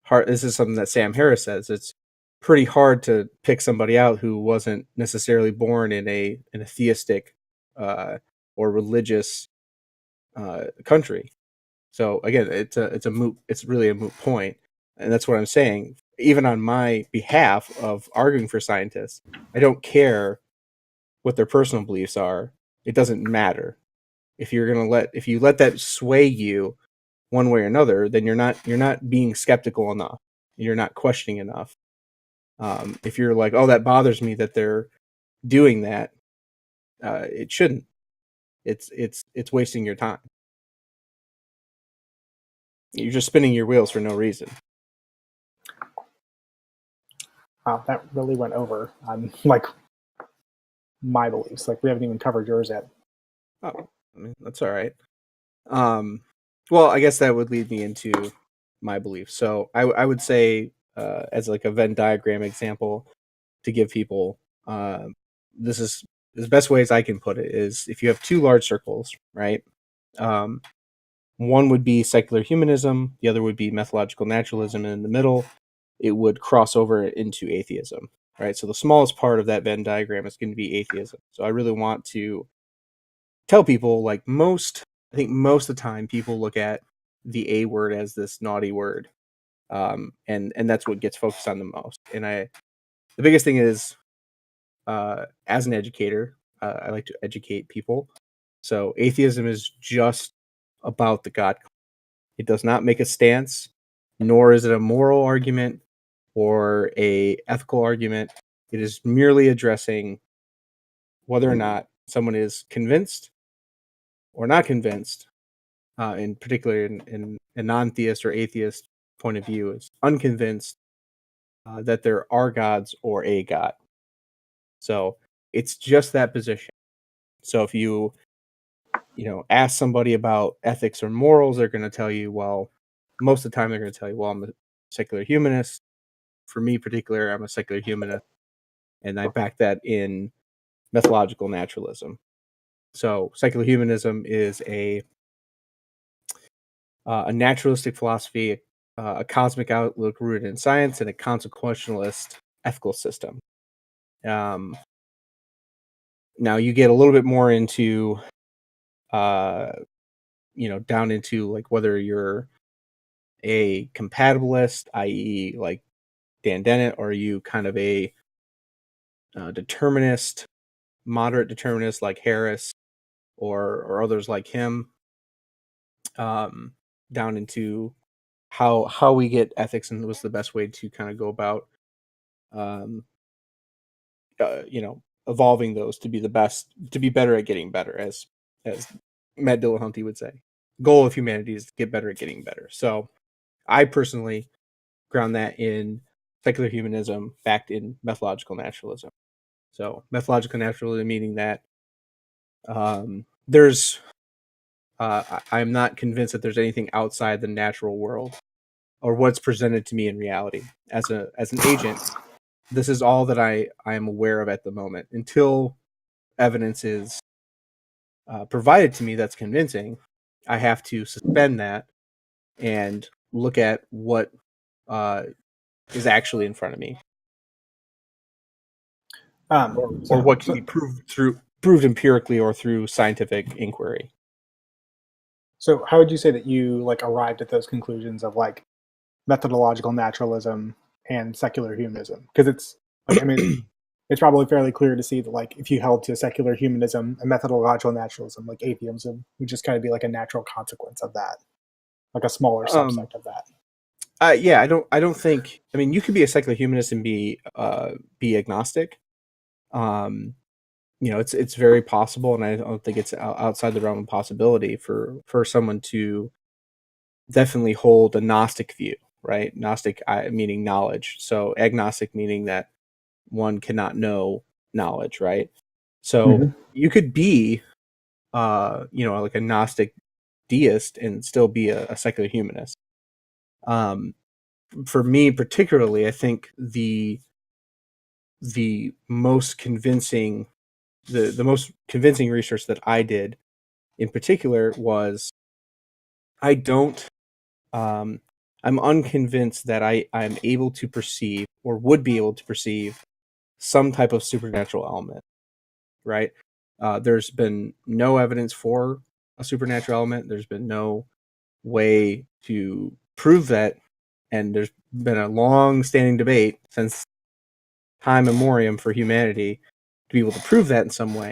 hard. This is something that Sam Harris says. It's pretty hard to pick somebody out who wasn't necessarily born in a theistic uh, or religious country. So again, it's really a moot point, and that's what I'm saying. Even on my behalf of arguing for scientists, I don't care what their personal beliefs are. It doesn't matter. If you let that sway you one way or another, then you're not being skeptical enough. You're not questioning enough. If you're like, oh, that bothers me that they're doing that, it shouldn't. It's wasting your time. You're just spinning your wheels for no reason. Wow, that really went over on like my beliefs. Like we haven't even covered yours yet. Oh, I mean, that's all right. Well, I guess that would lead me into my beliefs. So I would say, as like a Venn diagram example to give people, this is the best way as I can put it is if you have two large circles, right? Um, one would be secular humanism, the other would be methodological naturalism, and in the middle, it would cross over into atheism. right? So the smallest part of that Venn diagram is going to be atheism. So I really want to tell people, like, I think most of the time people look at the A word as this naughty word, and that's what gets focused on the most. And the biggest thing is, as an educator, I like to educate people. So atheism is just about the God. It does not make a stance, nor is it a moral argument or a ethical argument. It is merely addressing whether or not someone is convinced or not convinced, in particular in a non-theist or atheist point of view, is unconvinced that there are gods or a god. So it's just that position. So if ask somebody about ethics or morals, they're going to tell you, well, most of the time they're going to tell you, well, I'm a secular humanist. For me, particular, I'm a secular humanist, and I back that in methodological naturalism. So secular humanism is a naturalistic philosophy, a cosmic outlook rooted in science, and a consequentialist ethical system. Um, Now you get a little bit more into, uh, down into like whether you're a compatibilist, i.e., like Dan Dennett, or are you kind of a determinist, moderate determinist like Harris, or others like him, um, down into how we get ethics and what's the best way to kind of go about, um, evolving those to be the best, to be better at getting better, as Matt Dillahunty would say. Goal of humanity is to get better at getting better. So I personally ground that in secular humanism backed in methodological naturalism. So methodological naturalism meaning that, there's I'm not convinced that there's anything outside the natural world or what's presented to me in reality. As an agent, this is all that I am aware of at the moment. Until evidence is provided to me that's convincing, I have to suspend that and look at what uh, is actually in front of me, or what can be proved empirically or through scientific inquiry. So how would you say that you like arrived at those conclusions of like methodological naturalism and secular humanism? Because it's like, I mean, it's probably fairly clear to see that like if you held to secular humanism and methodological naturalism, like atheism would just kind of be like a natural consequence of that, like a smaller um, subset of that. yeah, I don't think. I mean, you could be a secular humanist and be agnostic. Um, it's very possible, and I don't think it's outside the realm of possibility for someone to definitely hold a Gnostic view, right? Gnostic meaning knowledge. So agnostic meaning that one cannot know knowledge, right? So Mm-hmm. you could be, like a Gnostic deist and still be a secular humanist. Um, for me particularly, I think the most convincing the most convincing research that I did in particular was, I don't I'm unconvinced that I'm able to perceive or would be able to perceive some type of supernatural element, right? There's been no evidence for a supernatural element. There's been no way to prove that, and there's been a long-standing debate since time immemorial for humanity to be able to prove that in some way.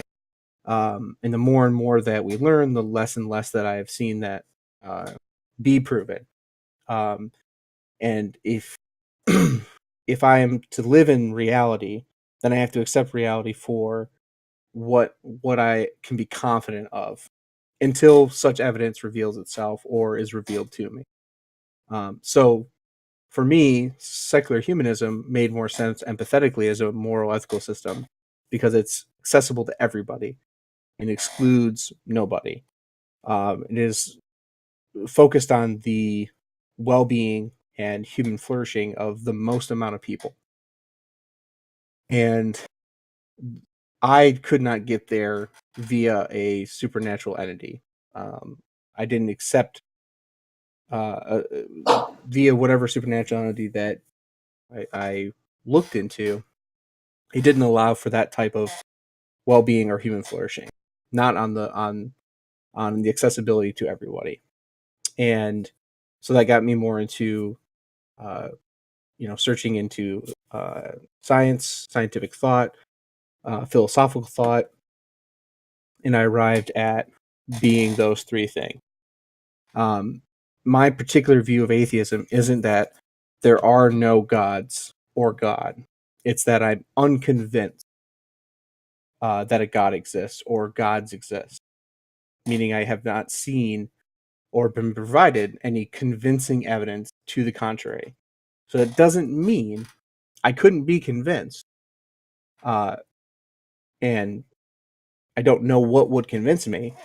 And the more and more that we learn, the less and less that I have seen that uh, be proven. Um, and if I am to live in reality, then I have to accept reality for what I can be confident of until such evidence reveals itself or is revealed to me. So for me, secular humanism made more sense empathetically as a moral ethical system because it's accessible to everybody and excludes nobody. It is focused on the well-being and human flourishing of the most amount of people. And I could not get there via a supernatural entity. I didn't accept via whatever supernatural entity that I looked into. It didn't allow for that type of well-being or human flourishing, not on the accessibility to everybody. And so that got me more into searching into science, scientific thought, philosophical thought, and I arrived at being those three things. My particular view of atheism isn't that there are no gods or God. It's that I'm unconvinced that a God exists or gods exist, meaning I have not seen or been provided any convincing evidence to the contrary. So that doesn't mean I couldn't be convinced, and I don't know what would convince me.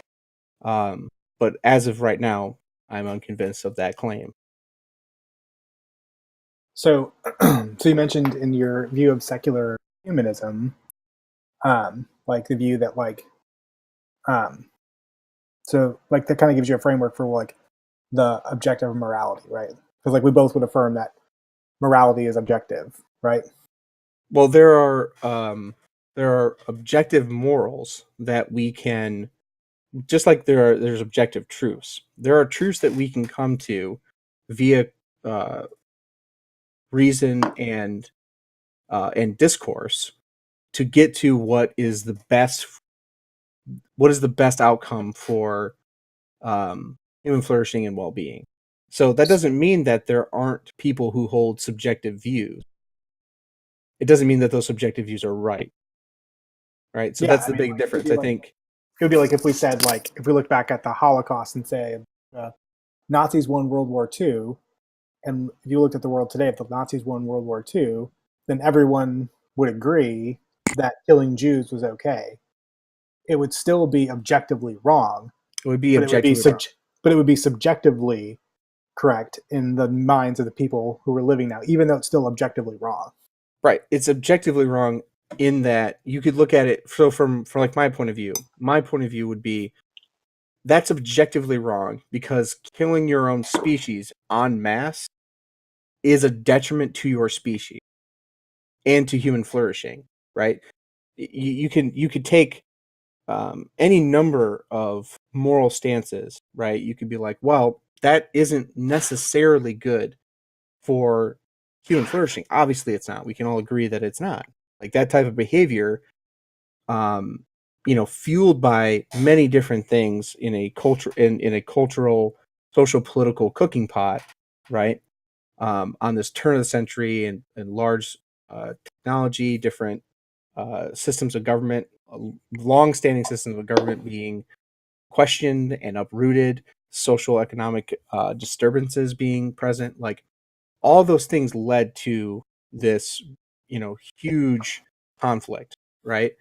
But as of right now, I'm unconvinced of that claim. So, so you mentioned in your view of secular humanism, like the view that um, so like that kind of gives you a framework for like the objective of morality, right? Because like we both would affirm that morality is objective, right? Well, there are objective morals that we can, just like there's objective truths. There are truths that we can come to via uh, reason and discourse to get to what is the best outcome for human flourishing and well-being. So that doesn't mean that there aren't people who hold subjective views. It doesn't mean that those subjective views are right. Right. So Yeah, that's I the mean, big like it would difference, be I like think. it would be like if we said like if we look back at the Holocaust and say Nazis won World War II, and if you looked at the world today, if the Nazis won World War II, then everyone would agree that killing Jews was okay. It would still be objectively wrong, It would be but it would be objectively wrong. but it would be subjectively correct in the minds of the people who are living now, even though it's still objectively wrong. Right. It's objectively wrong in that you could look at it. So from like my point of view would be that's objectively wrong because killing your own species en masse is a detriment to your species and to human flourishing. Right. You could take any number of moral stances. Right. You could be like, well, that isn't necessarily good for human flourishing. Obviously, it's not. We can all agree that it's not. Like that type of behavior, um, fueled by many different things in a culture in a cultural, social, political cooking pot, right? On this turn of the century and large technology, different systems of government, long-standing systems of government being questioned and uprooted, social economic disturbances being present, like all those things led to this, huge conflict, right?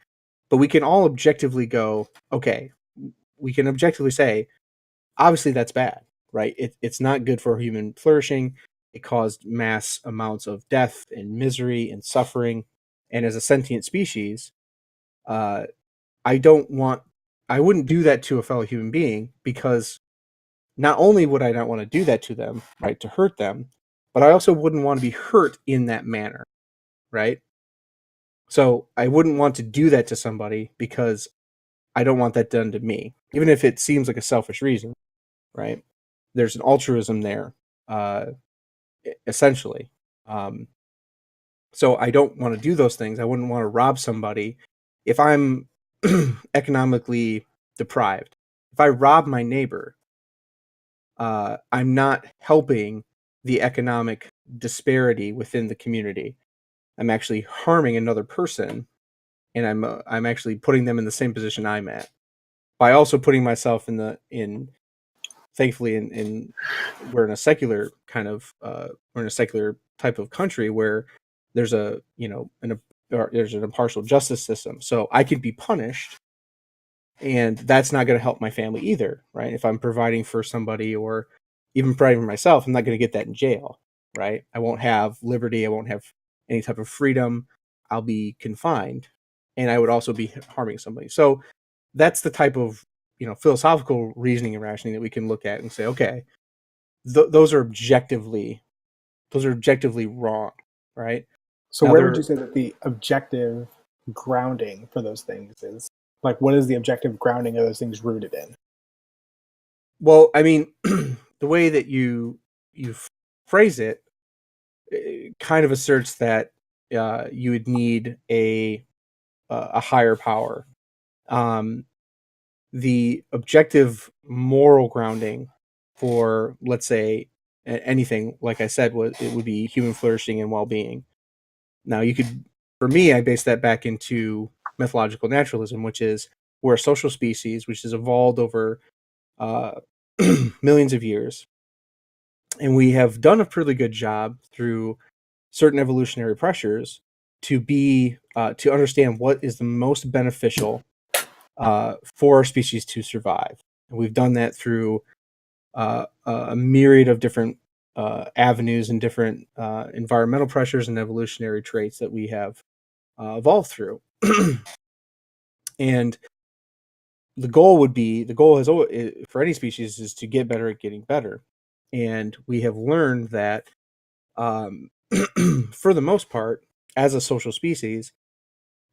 But we can all objectively go, okay, we can objectively say, obviously that's bad, right? It's not good for human flourishing. It caused mass amounts of death and misery and suffering. And as a sentient species, uh, I don't want, I wouldn't do that to a fellow human being because not only would I not want to do that to them, right, to hurt them, but I also wouldn't want to be hurt in that manner, right? So I wouldn't want to do that to somebody because I don't want that done to me, even if it seems like a selfish reason, right? There's an altruism there, uh, essentially. Um, so I don't want to do those things. I wouldn't want to rob somebody if I'm economically deprived. If I rob my neighbor, I'm not helping the economic disparity within the community. I'm actually harming another person, and I'm actually putting them in the same position I'm at by also putting myself in thankfully in we're in a secular kind of we're in a secular type of country where there's a there's an impartial justice system, so I can be punished, and that's not going to help my family either, right? If I'm providing for somebody or even providing for myself, I'm not going to get that in jail, right? I won't have liberty. I won't have any type of freedom. I'll be confined, and I would also be harming somebody. So that's the type of philosophical reasoning and rationing that we can look at and say, okay, those are objectively wrong, right? So Now where would there, you say that the objective grounding for those things is? Like, what is the objective grounding of those things rooted in? well, I mean, the way that you phrase it, kind of asserts that you would need a higher power. Um, the objective moral grounding for, let's say, anything, like I said, it would be human flourishing and well-being. Now, you could, for me, I base that back into mythological naturalism, which is we're a social species which has evolved over uh, millions of years, and we have done a pretty good job through certain evolutionary pressures to understand what is the most beneficial for our species to survive. And we've done that through a myriad of different avenues and different environmental pressures and evolutionary traits that we have evolved through. And the goal has always, for any species, is to get better at getting better. And we have learned that um, for the most part, as a social species,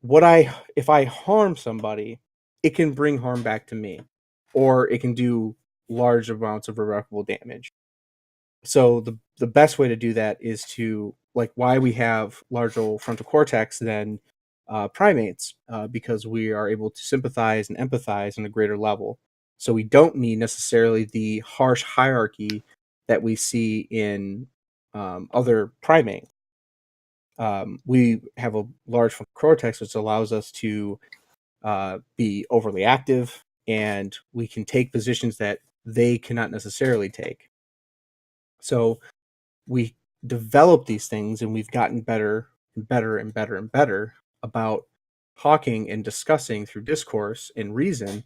if I harm somebody, it can bring harm back to me, or it can do large amounts of irreparable damage. So the best way to do that is to, like, why we have larger frontal cortex than primates, because we are able to sympathize and empathize on a greater level. So we don't need necessarily the harsh hierarchy that we see in other primates. We have a large frontal cortex, which allows us to be overly active, and we can take positions that they cannot necessarily take. So we develop these things, and we've gotten better and better and better and better about talking and discussing through discourse and reason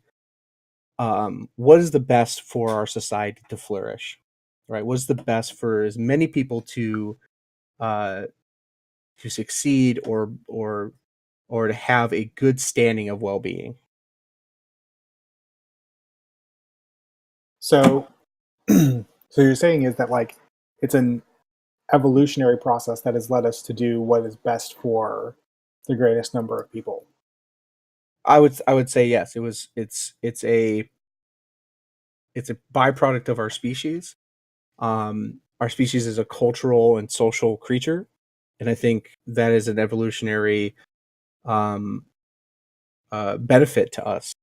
what is the best for our society to flourish, right? What's the best for as many people uh, to succeed, or to have a good standing of well-being. So, so you're saying is that like it's an evolutionary process that has led us to do what is best for the greatest number of people. I would say yes. It's a byproduct of our species. Our species is a cultural and social creature, and I think that is an evolutionary um, benefit to us,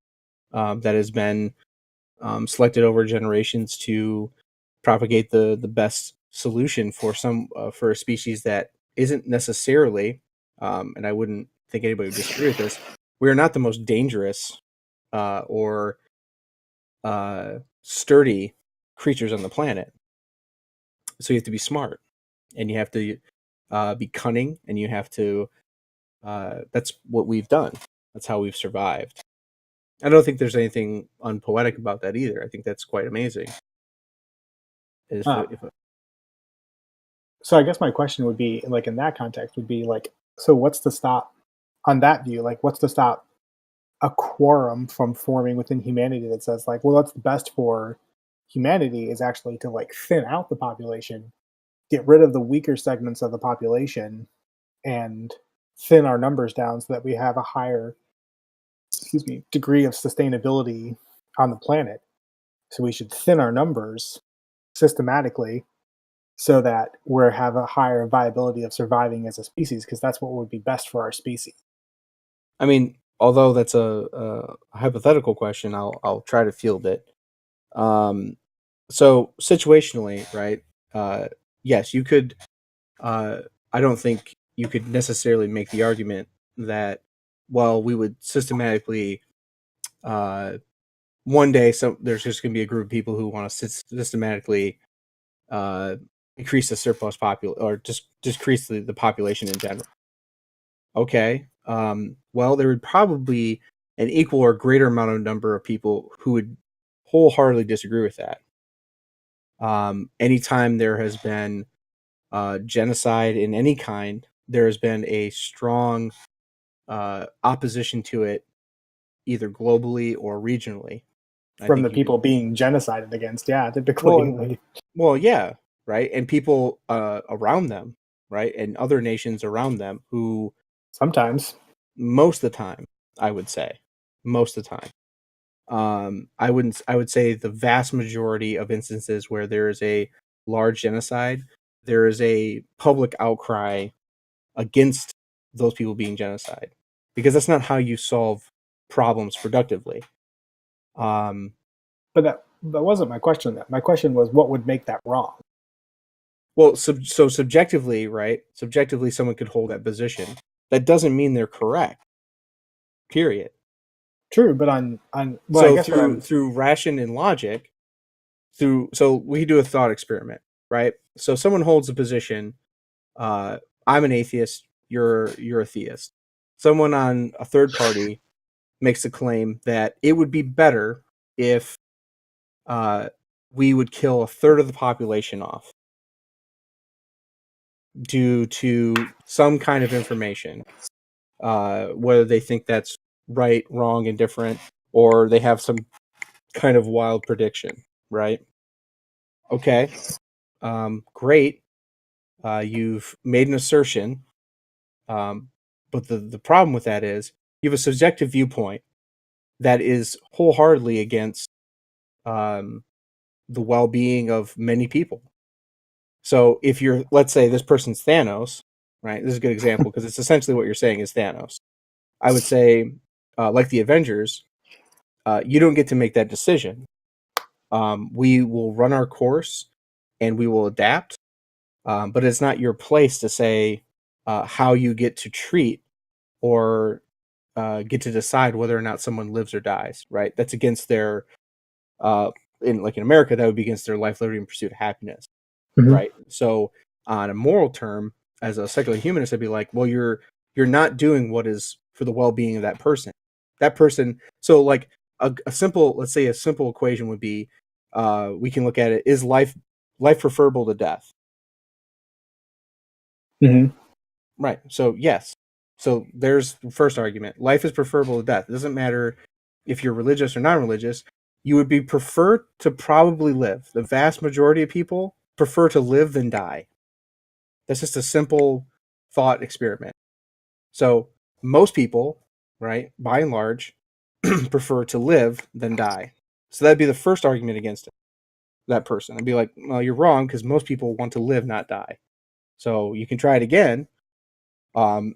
that has been selected over generations to propagate the best solution for a species that isn't necessarily, and I wouldn't think anybody would disagree with this. We are not the most dangerous or sturdy creatures on the planet. So you have to be smart, and you have to be cunning, and you have to. That's what we've done. That's how we've survived. I don't think there's anything unpoetic about that either. I think that's quite amazing. Um, If so I guess my question would be, like in that context, would be like, so what's to stop on that view? Like, what's to stop a quorum from forming within humanity that says like, well, what's best for humanity is actually to like thin out the population, get rid of the weaker segments of the population, and thin our numbers down so that we have a higher, excuse me, degree of sustainability on the planet. So we should thin our numbers systematically so that we have a higher viability of surviving as a species because that's what would be best for our species. I mean, although that's a hypothetical question, I'll try to field it. Um, so situationally, right? Uh, yes, you could. Uh, I don't think you could necessarily make the argument that, well, we would systematically uh, one day, so there's just going to be a group of people who want to systematically uh, increase the surplus or just decrease the population in general. Okay. Well, there would probably be an equal or greater amount of number of people who would wholeheartedly disagree with that. Anytime there has been genocide in any kind, there has been a strong opposition to it, either globally or regionally. I From think the you could. people being genocided against, yeah, typically. Well, well, yeah, right, and people around them, right? And other nations around them who Sometimes. most of the time, I would say, most of the time. I would say the vast majority of instances where there is a large genocide, there is a public outcry against those people being genocide, because that's not how you solve problems productively. But that wasn't my question. My question was, what would make that wrong? Well, so subjectively, right? Subjectively, someone could hold that position. That doesn't mean they're correct. Period. True, but on well, I So guess what I'm through ration and logic, so we do a thought experiment, right? So someone holds a position. I'm an atheist. You're a theist. Someone on a third party makes a claim that it would be better if we would kill a third of the population off due to some kind of information, whether they think that's right, wrong, indifferent, or they have some kind of wild prediction, right? Okay, great. You've made an assertion, but the problem with that is you have a subjective viewpoint that is wholeheartedly against um, the well-being of many people. So if you're, let's say this person's Thanos, right? This is a good example because it's essentially what you're saying is Thanos. I would say, like the Avengers, you don't get to make that decision. We will run our course and we will adapt, but it's not your place to say how you get to treat or get to decide whether or not someone lives or dies, right? That's against their, in America, that would be against their life, liberty, and pursuit of happiness, Mhm. right? So on a moral term, as a secular humanist, I'd be like, well, you're not doing what is for the well-being of that person. That person. So like a simple, let's say a simple equation would be, we can look at it: is life preferable to death? Mhm. Right. So yes. So there's the first argument: life is preferable to death. It doesn't matter if you're religious or non-religious. You would be prefer to probably live. The vast majority of people prefer to live than die. That's just a simple thought experiment. So most people, right, by and large, prefer to live than die. So that'd be the first argument against it, that person. I'd be like, well, you're wrong because most people want to live, not die. So you can try it again. Um,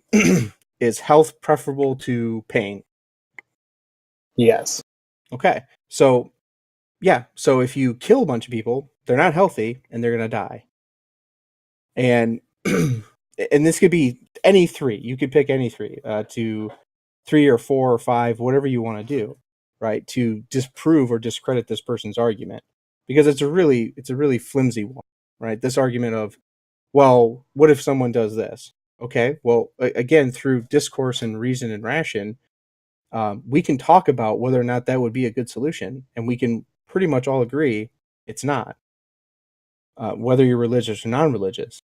is health preferable to pain? Yes. Okay. So yeah. So if you kill a bunch of people, they're not healthy and they're gonna die. And and this could be any three. You could pick any three, to 3 or 4 or 5, whatever you want to do, right? To disprove or discredit this person's argument, because it's a really flimsy one, right? This argument of, well, what if someone does this? Okay, well, again, through discourse and reason and ration, we can talk about whether or not that would be a good solution, and we can pretty much all agree it's not, whether you're religious or non-religious.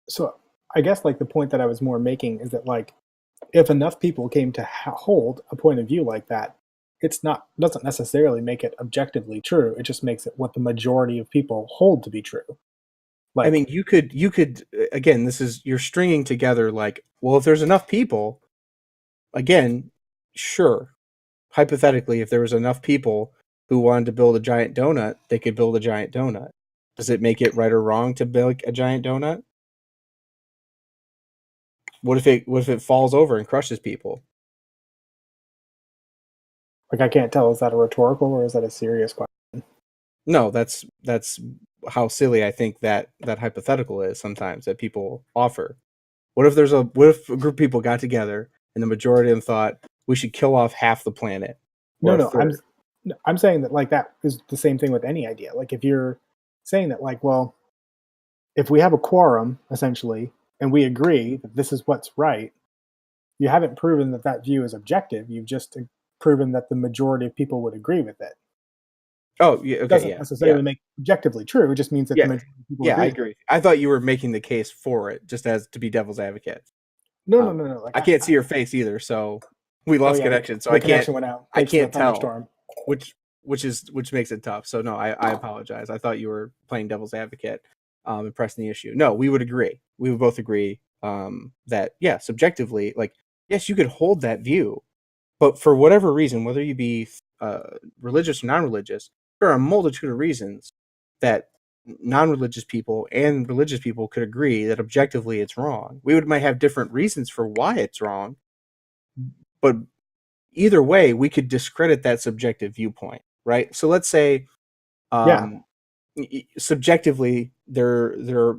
So I guess like the point that I was more making is that like if enough people came to hold a point of view like that, it's not doesn't necessarily make it objectively true. It just makes it what the majority of people hold to be true. I mean, Like you could again, this is you're stringing together like, well, if there's enough people, again, sure. Hypothetically, if there was enough people who wanted to build a giant donut, they could build a giant donut. Does it make it right or wrong to build a giant donut? What if it falls over and crushes people? I can't tell, is that a rhetorical or is that a serious question? No, that's how silly I think that hypothetical is sometimes that people offer. What if a group of people got together and the majority of them thought we should kill off half the planet or No, a no, third? I'm saying that like that is the same thing with any idea. Like if you're saying that like, well, if we have a quorum essentially and we agree that this is what's right, you haven't proven that that view is objective. You've just proven that the majority of people would agree with it. Oh, yeah, okay, Doesn't yeah, yeah, necessarily make it objectively true. It just means that the yeah, majority of people yeah. I agree with it. agree. I thought you were making the case for it, just as to be devil's advocate. No, no, Um, no, no. Like I can't see your face either, so we oh lost yeah, connection. So the connection went out. I Thanks for the can't tell thunderstorm. which which makes it tough. So no, I apologize. I thought you were playing devil's advocate. and pressing the issue. No, we would agree. We would both agree that, yeah, subjectively, like, yes, you could hold that view, but for whatever reason, whether you be religious or non-religious, there are a multitude of reasons that non-religious people and religious people could agree that objectively it's wrong. We might have different reasons for why it's wrong, but either way, we could discredit that subjective viewpoint, right? So let's say, Yeah. subjectively, there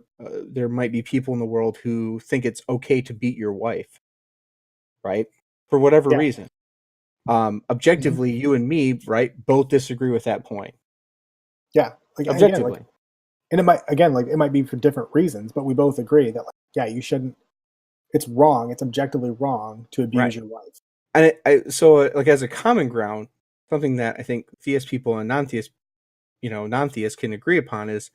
might be people in the world who think it's okay to beat your wife, right? For whatever Yeah. reason. Mhm. Objectively, you and me, right, both disagree with that point. Yeah. Like again, like, Objectively, and it might again, like it might be for different reasons, but we both agree that like, yeah, you shouldn't. It's wrong. It's objectively wrong to abuse right? your wife. And so like as a common ground, something that I think theist people and non-theists can agree upon is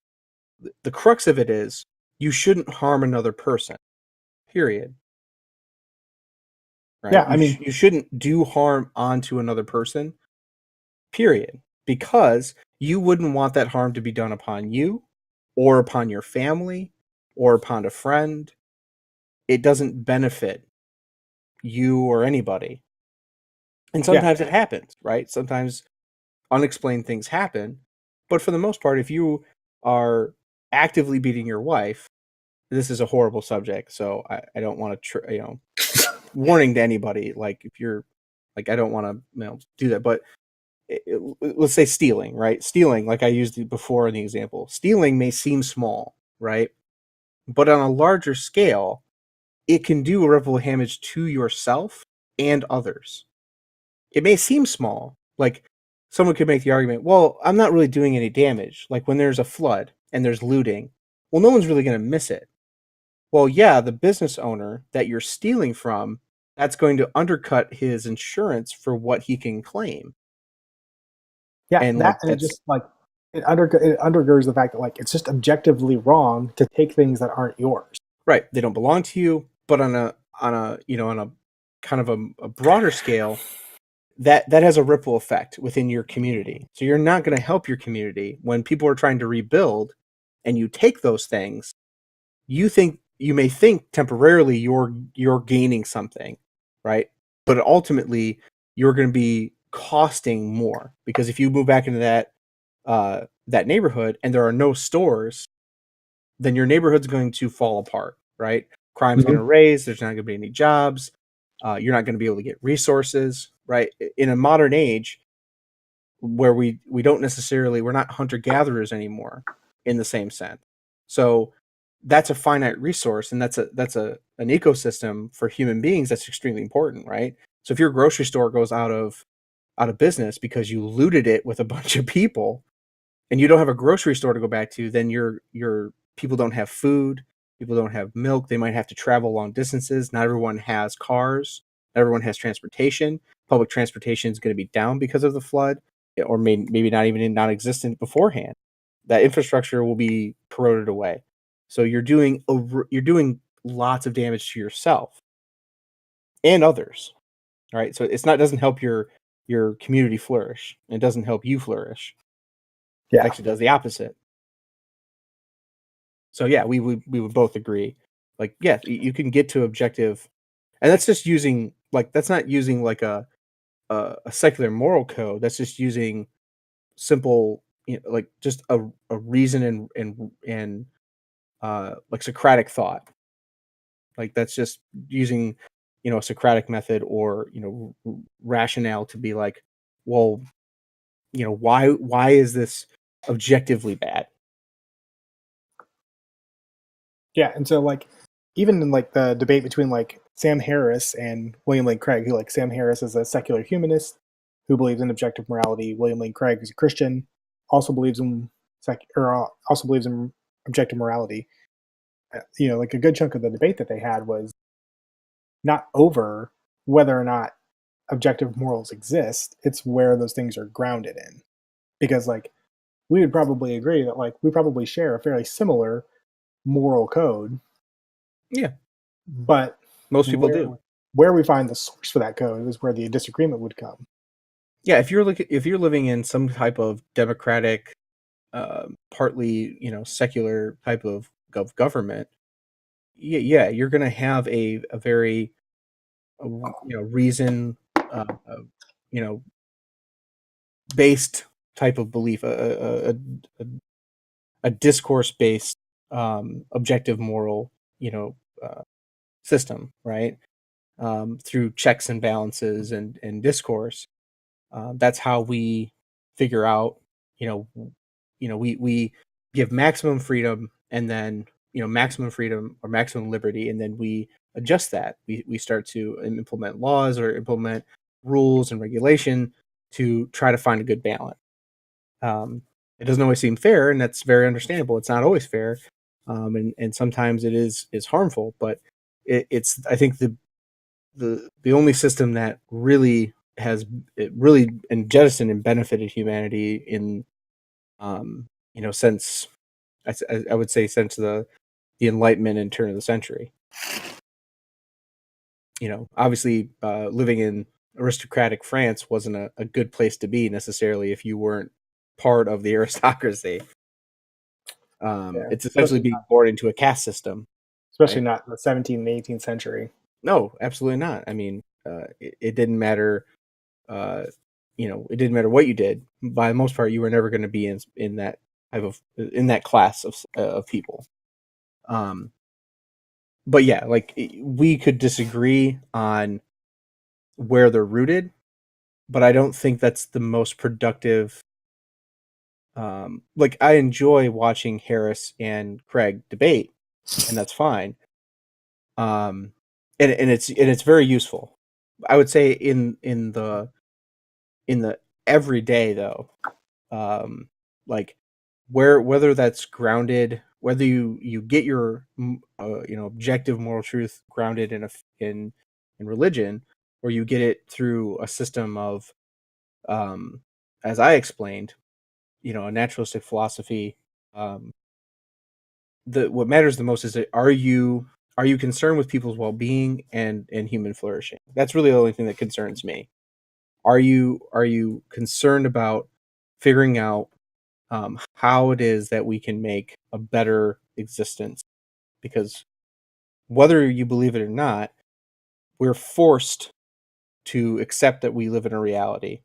the crux of it is you shouldn't harm another person. Period. Right? Yeah. I mean, You shouldn't do harm onto another person. Period. Because you wouldn't want that harm to be done upon you, or upon your family, or upon a friend. It doesn't benefit you or anybody. And yeah. sometimes it happens, right? Sometimes unexplained things happen. But for the most part, if you are actively beating your wife, this is a horrible subject, so I don't want to, warning to anybody, like if you're, like, I don't want to, do that. But let's say stealing, right? Stealing, like I used it before in the example, stealing may seem small, right? But on a larger scale, it can do irreparable damage to yourself and others. It may seem small, like someone could make the argument, well, I'm not really doing any damage. Like when there's a flood and there's looting, well, no one's really going to miss it. Well, yeah, the business owner that you're stealing from, that's going to undercut his insurance for what he can claim. Yeah. And That like and it that's just like it undergirds the fact that like it's just objectively wrong to take things that aren't yours. right. They don't belong to you, but on a kind of a broader scale, that has a ripple effect within your community. So you're not going to help your community when people are trying to rebuild and you take those things. You may think temporarily you're gaining something, right? But ultimately you're going to be costing more, because if you move back into that neighborhood and there are no stores, then your neighborhood's going to fall apart, right? Crime's going Mhm. to raise. There's not going to be any jobs. You're not going to be able to get resources, right? In a modern age where we don't necessarily, we're not hunter gatherers anymore in the same sense. So that's a finite resource, and that's an ecosystem for human beings that's extremely important, right? So if your grocery store goes out of business because you looted it with a bunch of people, and you don't have a grocery store to go back to, then your people don't have food, people don't have milk, they might have to travel long distances. Not everyone has cars, not everyone has transportation. Public transportation is going to be down because of the flood, or maybe not even non-existent beforehand. That infrastructure will be corroded away. So you're doing lots of damage to yourself and others, right? So it doesn't help your community flourish. It doesn't help you flourish. It Yeah. actually does the opposite. So yeah, we would both agree. Like, yeah, you can get to objective, and that's just using, like, that's not using like a secular moral code. That's just using simple, like just a reason and like Socratic thought. Like that's just using, a Socratic method, or rationale to be like, well, why is this objectively bad? Yeah. And so like even in like the debate between like Sam Harris and William Lane Craig, who like Sam Harris is a secular humanist who believes in objective morality. William Lane Craig is a Christian, also believes in also believes in objective morality. Like a good chunk of the debate that they had was not over whether or not objective morals exist. It's where those things are grounded in. Because like we would probably agree that like we probably share a fairly similar moral code, Yeah, but most people where do. where we find the source for that code is where the disagreement would come. Yeah, if you're living in some type of democratic, partly secular type of government, yeah, you're going to have a very reason you know based type of belief, a discourse based objective moral uh, system, right? Through checks and balances and discourse. That's how we figure out, you know, we give maximum freedom, and then maximum freedom or maximum liberty, and then we adjust that. We start to implement laws or implement rules and regulation to try to find a good balance. It doesn't always seem fair, and that's very understandable. It's not always fair, and sometimes it is harmful. But it's I think the only system that really has it really and jettisoned and benefited humanity in since I would say since the Enlightenment and turn of the century. Obviously, living in aristocratic France wasn't a good place to be necessarily if you weren't part of the aristocracy. It's essentially being born into a caste system, especially right? Not in the 17th and 18th century. No, absolutely not. I mean, it didn't matter. It didn't matter what you did. By the most part, you were never going to be in that type of in that class of people. But yeah, like we could disagree on where they're rooted, but I don't think that's the most productive. Like I enjoy watching Harris and Craig debate, and that's fine. And it's very useful. I would say in the everyday though, like whether that's grounded, whether you get your objective moral truth grounded in religion, or you get it through a system of as I explained, a naturalistic philosophy. What matters the most is that are you concerned with people's well-being and human flourishing? That's really the only thing that concerns me. Are you concerned about figuring out how it is that we can make a better existence? Because whether you believe it or not, we're forced to accept that we live in a reality,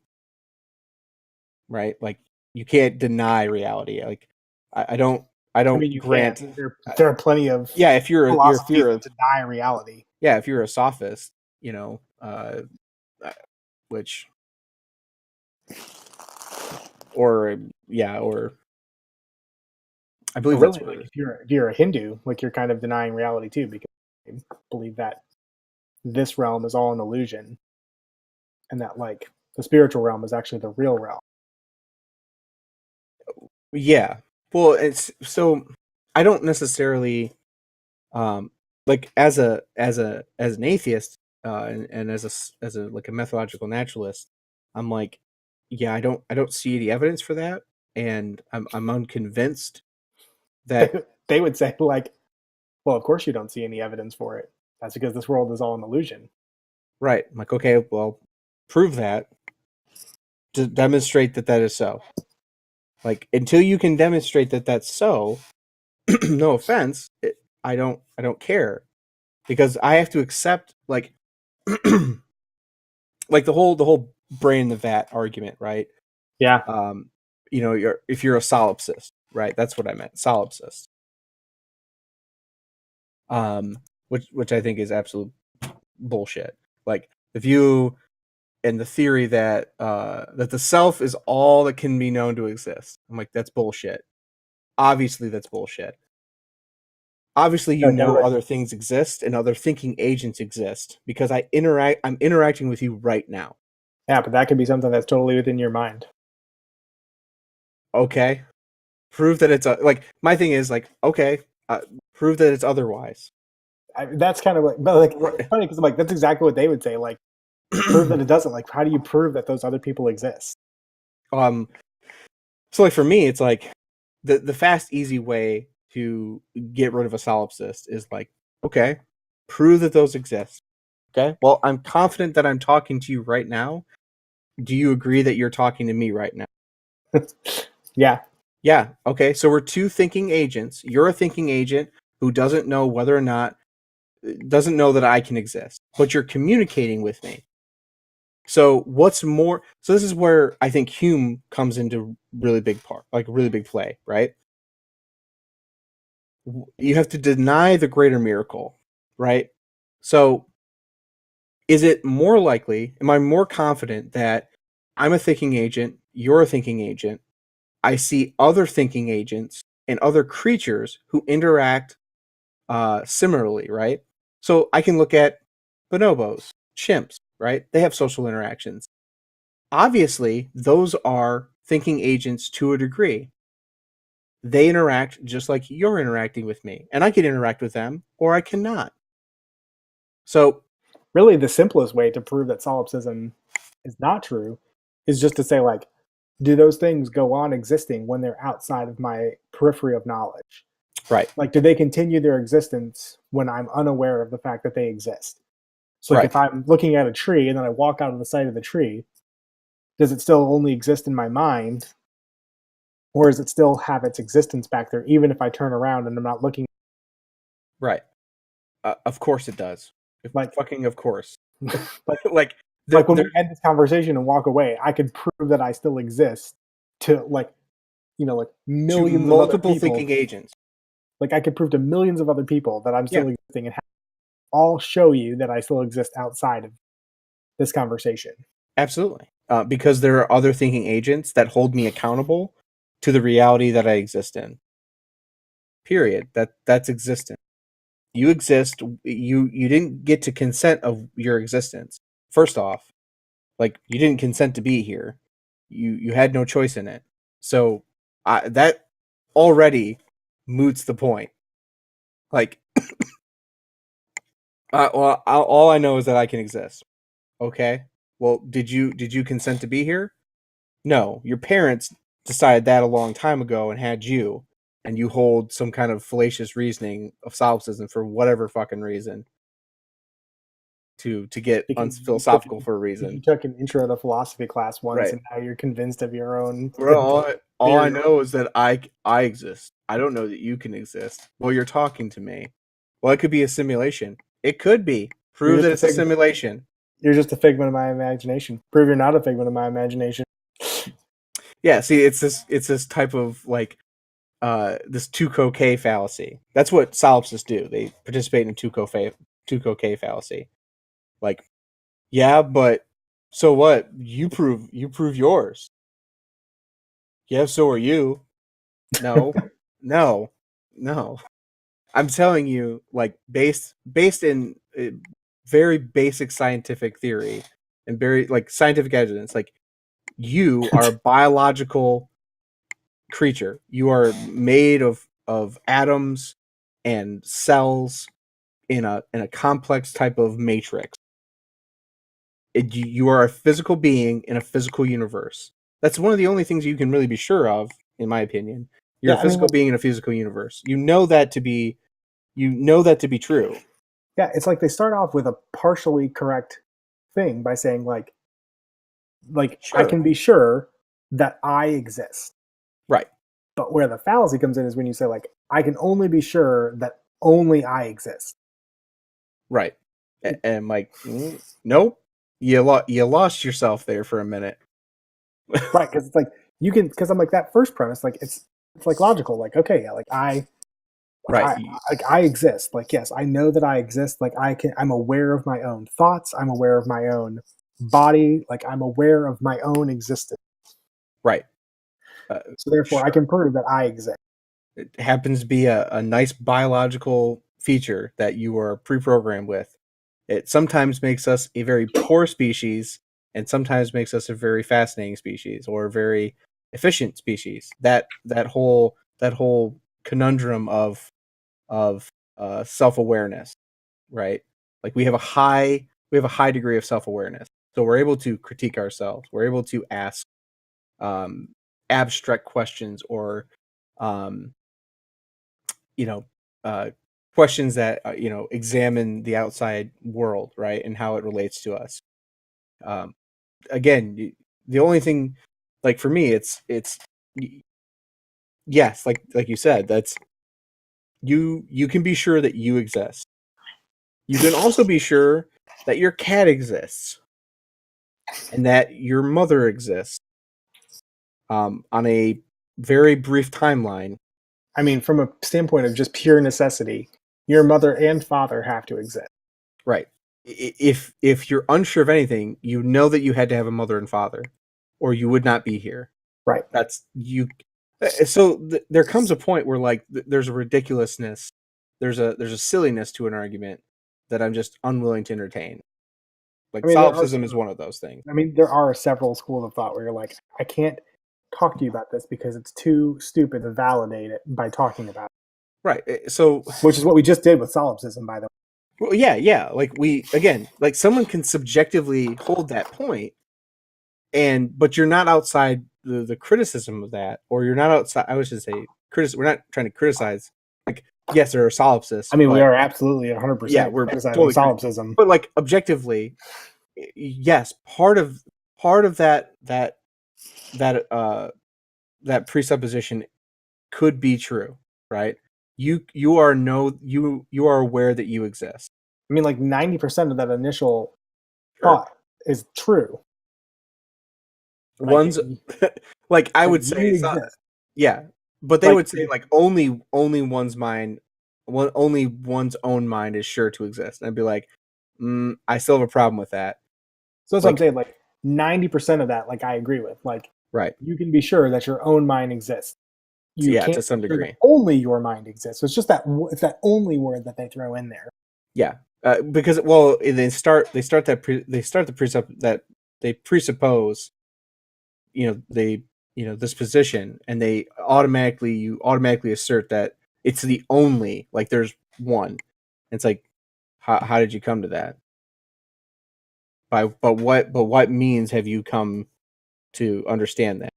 right? Like you can't deny reality. Like I don't mean, you grant. Can't. There are plenty of if you're that deny reality. Yeah, if you're a sophist, which or I believe really, that's like if you're a Hindu, like you're kind of denying reality too, because you believe that this realm is all an illusion, and that like the spiritual realm is actually the real realm. Yeah. Well, it's so I don't necessarily like as an atheist and as a like a methodological naturalist, I'm like, yeah, I don't see any evidence for that, and I'm unconvinced that they would say like, well, of course you don't see any evidence for it. That's because this world is all an illusion. Right. I'm like, okay, well, prove that to demonstrate that is so. Like until you can demonstrate that that's so, no offense, I don't care, because I have to accept like like the whole brain in the vat argument, right? Yeah. If you're a solipsist, right? That's what I meant, solipsist. Which I think is absolute bullshit. Like the view and the theory that that the self is all that can be known to exist. I'm like, that's bullshit. Obviously, that's bullshit. Obviously, other things exist and other thinking agents exist because I'm interacting with you right now. Yeah, but that could be something that's totally within your mind. Okay. Prove that it's like my thing is like, okay, prove that it's otherwise. That's kind of like, but like funny because I'm like, that's exactly what they would say. Like, prove that it doesn't. Like, how do you prove that those other people exist? So like for me, it's like the fast, easy way to get rid of a solipsist is like, okay, prove that those exist. Okay, well, I'm confident that I'm talking to you right now. Do you agree that you're talking to me right now? Yeah. Yeah. Okay. So we're two thinking agents. You're a thinking agent who doesn't know whether or not doesn't know that I can exist, but you're communicating with me. So what's more? So this is where I think Hume comes into really big part, like really big play, right? You have to deny the greater miracle, right? So is it more likely? Am I more confident that I'm a thinking agent, you're a thinking agent? I see other thinking agents and other creatures who interact similarly, right? So I can look at bonobos, chimps, right? They have social interactions. Obviously, those are thinking agents to a degree. They interact just like you're interacting with me, and I can interact with them or I cannot. So, Really, the simplest way to prove that solipsism is not true is just to say, like, do those things go on existing when they're outside of my periphery of knowledge? right, Like, do they continue their existence when I'm unaware of the fact that they exist? So, like, right, if I'm looking at a tree and then I walk out of the side of the tree, does it still only exist in my mind, or does it still have its existence back there, even if I turn around and I'm not looking? right. Of course it does. Like, Fucking of course. like, Like like when there we end this conversation and walk away, I could prove that I still exist to like like to millions of other multiple people. thinking agents. Like I could prove to millions of other people that I'm Yeah, still existing and all show you that I still exist outside of this conversation. absolutely. Because there are other thinking agents that hold me accountable to the reality that I exist in. Period. That's existence. You exist. You didn't get to consent of your existence. First off, like you didn't consent to be here. You had no choice in it. So that already moots the point. Like, well, all I know is that I can exist. Okay. Well, did you consent to be here? No. Your parents decided that a long time ago and had you, and you hold some kind of fallacious reasoning of solipsism for whatever fucking reason to get Because unphilosophical for a you reason. took an intro to philosophy class once, Right. and now you're convinced of your own Well, all I theory. know is that I exist. I don't know that you can exist. Well, you're talking to me. Well, it could be a simulation. It could be. You're Prove just that a it's a figment. simulation. You're just a figment of my imagination. Prove you're not a figment of my imagination. Yeah, see, it's this type of like this Tuco K fallacy. That's what solipsists do. They participate in Tuco K fallacy. Like, yeah, but so what? You prove yours. Yeah, so are you. No, no, no. I'm telling you, like based in very basic scientific theory and very like scientific evidence, like you are a biological creature. You are made of atoms and cells in a complex type of matrix. You are a physical being in a physical universe. That's one of the only things you can really be sure of, in my opinion. You're Yeah, a I mean, physical being in a physical universe. You know that to be true. yeah, it's like they start off with a partially correct thing by saying like I Sure. can be sure that I exist. Right. But where the fallacy comes in is when you say like I can only be sure that only I exist. Right. And like, nope. You lost yourself there for a minute. Right, because it's like you can because I'm like that first premise, like it's like logical, like okay, yeah, like Right. I exist. Like yes, I know that I exist. Like I'm aware of my own thoughts, I'm aware of my own body, like I'm aware of my own existence. Right. So therefore I Sure. can prove that I exist. It happens to be a nice biological feature that you are pre-programmed with. It sometimes makes us a very poor species and sometimes makes us a very fascinating species or a very efficient species. That whole conundrum of self-awareness, right? Like we have a high degree of self-awareness. So we're able to critique ourselves. We're able to ask um, abstract questions or um, you know uh, questions that examine the outside world, right, and how it relates to us. um, Again, the only thing, like for me, it's yes, like you said, that's you can be sure that you exist. You can also be sure that your cat exists and that your mother exists on a very brief timeline. I mean, from a standpoint of just pure necessity, your mother and father have to exist. Right. If you're unsure of anything, you know that you had to have a mother and father, or you would not be here. Right. That's you. So there comes a point where like there's a ridiculousness, there's a silliness to an argument that I'm just unwilling to entertain. Like I mean, solipsism is one of those things. there are several schools of thought where you're like, I can't talk to you about this because it's too stupid to validate it by talking about it. Right. So, Which is what we just did with solipsism, by the way. well, yeah. Like like someone can subjectively hold that point, but you're not outside the criticism of that, or you're not outside. I was just say we're not trying to criticize. Like, yes, there are solipsists. I mean, we but are absolutely 100% yeah, we're criticizing totally solipsism. but like objectively, yes, part of that presupposition could be true, right? You are aware that you exist. I mean, like 90% of that initial Sure. thought is true. One's like I would you say, exist. yeah, but they Like, would say like only one's mind, only one's own mind is sure to exist. And I'd be like, I still have a problem with that. So that's what I'm Like, saying. Like 90% of that, like I agree with. Like right? you can be sure that your own mind exists. You Yeah, to can't some be sure that degree. only your mind exists. So it's just that it's that only word that they throw in there. Yeah, because they start the that they presuppose, this position, and you automatically assert that it's the only, like there's one. It's like, how did you come to that? But what means have you come to understand that?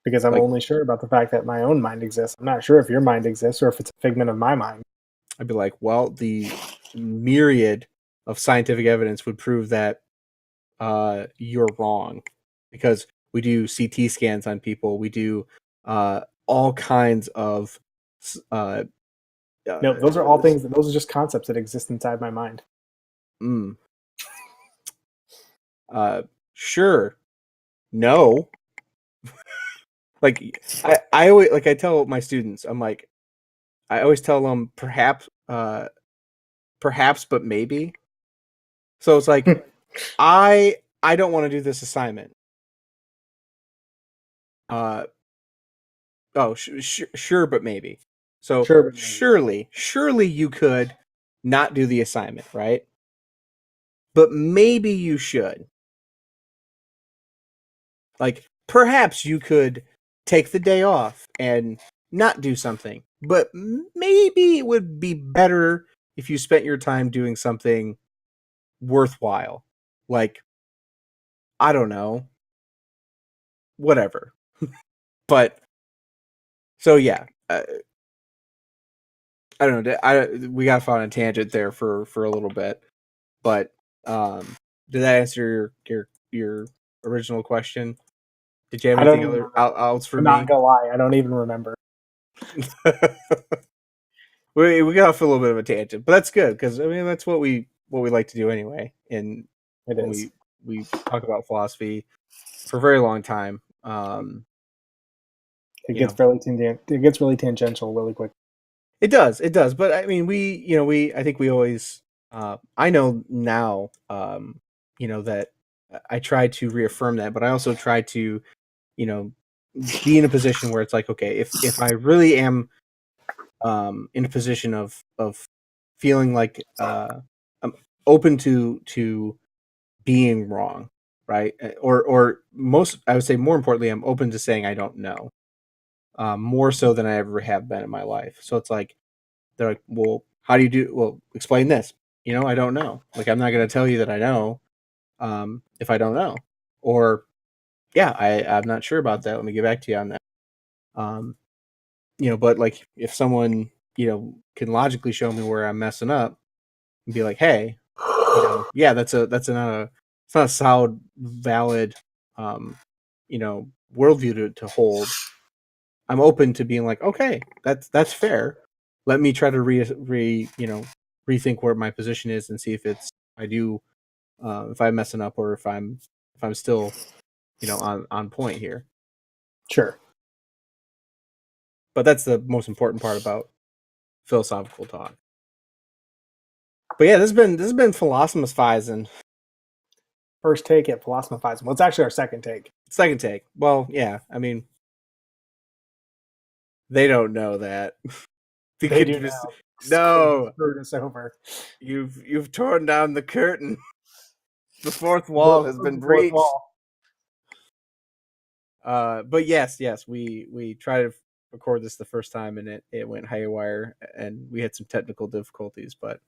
Because I'm Like, only sure about the fact that my own mind exists. I'm not sure if your mind exists or if it's a figment of my mind. I'd be like, well, the myriad of scientific evidence would prove that you're wrong, because we do CT scans on people. We do all kinds of uh, No, those are all things. Those are just concepts that exist inside my mind. mm, sure, no. Like I always, like I tell my students, I always tell them perhaps, but maybe. So it's like, I don't want to do this assignment. Uh oh, sure, but maybe. So Sure, but maybe. surely you could not do the assignment, right? But maybe you should. Like, perhaps you could take the day off and not do something, but maybe it would be better if you spent your time doing something worthwhile. Like, I don't know, whatever. But so yeah, I don't know. We got on a tangent there for a little bit, but did that answer your original question? Did you have I don't anything even other remember. else for I'm me? not gonna lie. I don't even remember. We got off a little bit of a tangent, but that's good, because I mean that's what we like to do anyway. And It when is. we talk about philosophy for a very long time, It you know, gets really it gets really tangential really quick. it does. But I mean, I think we always, I know now, that I try to reaffirm that, but I also try to, you know, be in a position where it's like, okay, if I really am in a position of feeling like I'm open to being wrong, right? Or most, I would say more importantly, I'm open to saying I don't know, more so than I ever have been in my life. So it's like, they're like, well, how do you do? Well, explain this. I don't know. Like, I'm not going to tell you that I know, if I don't know. Or, yeah, I'm not sure about that. Let me get back to you on that. Um, but like, if someone, can logically show me where I'm messing up and be like, hey, yeah, it's not a solid, valid, worldview to hold. I'm open to being like, okay, that's fair. Let me try to rethink where my position is and see if it's if I'm messing up or if I'm still on point here. Sure. But that's the most important part about philosophical talk. But yeah, this has been Philosomiphizn. First take at Philosomiphizn. Well, it's actually our second take. Second take. Well, yeah, I mean, they don't know that. They do now. No, Screwed us over. You've torn down the curtain. The fourth wall has been breached. But yes, we tried to record this the first time and it went haywire and we had some technical difficulties, but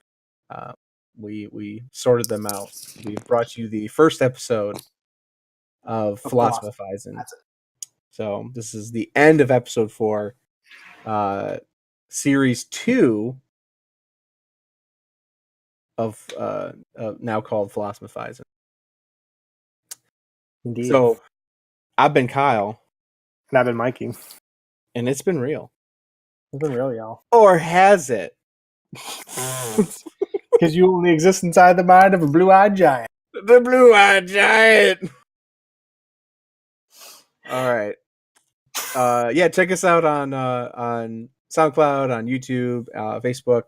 we sorted them out. We've brought you the first episode of Philosomiphizn. So this is the end of episode 4, series 2 of now called Philosomiphizn. Indeed. So I've been Kyle. And I've been Mikey. And it's been real. It's been real, y'all. Or has it? Because you only exist inside the mind of a blue-eyed giant. The blue-eyed giant. All right. Yeah, check us out on SoundCloud, on YouTube, Facebook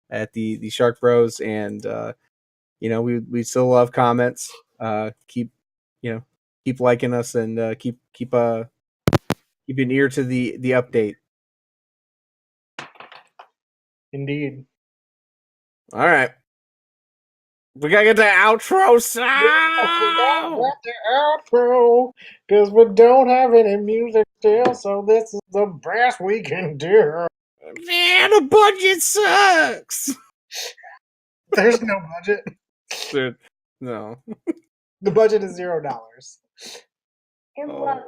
at the Shark Bros, and we still love comments. Keep liking us and keep an ear to the update. Indeed. All right. We gotta get the outro sound. We gotta get the outro because we don't have any music still, so this is the best we can do. Man, the budget sucks. There's no budget. Dude, no. The budget is $0. Oh.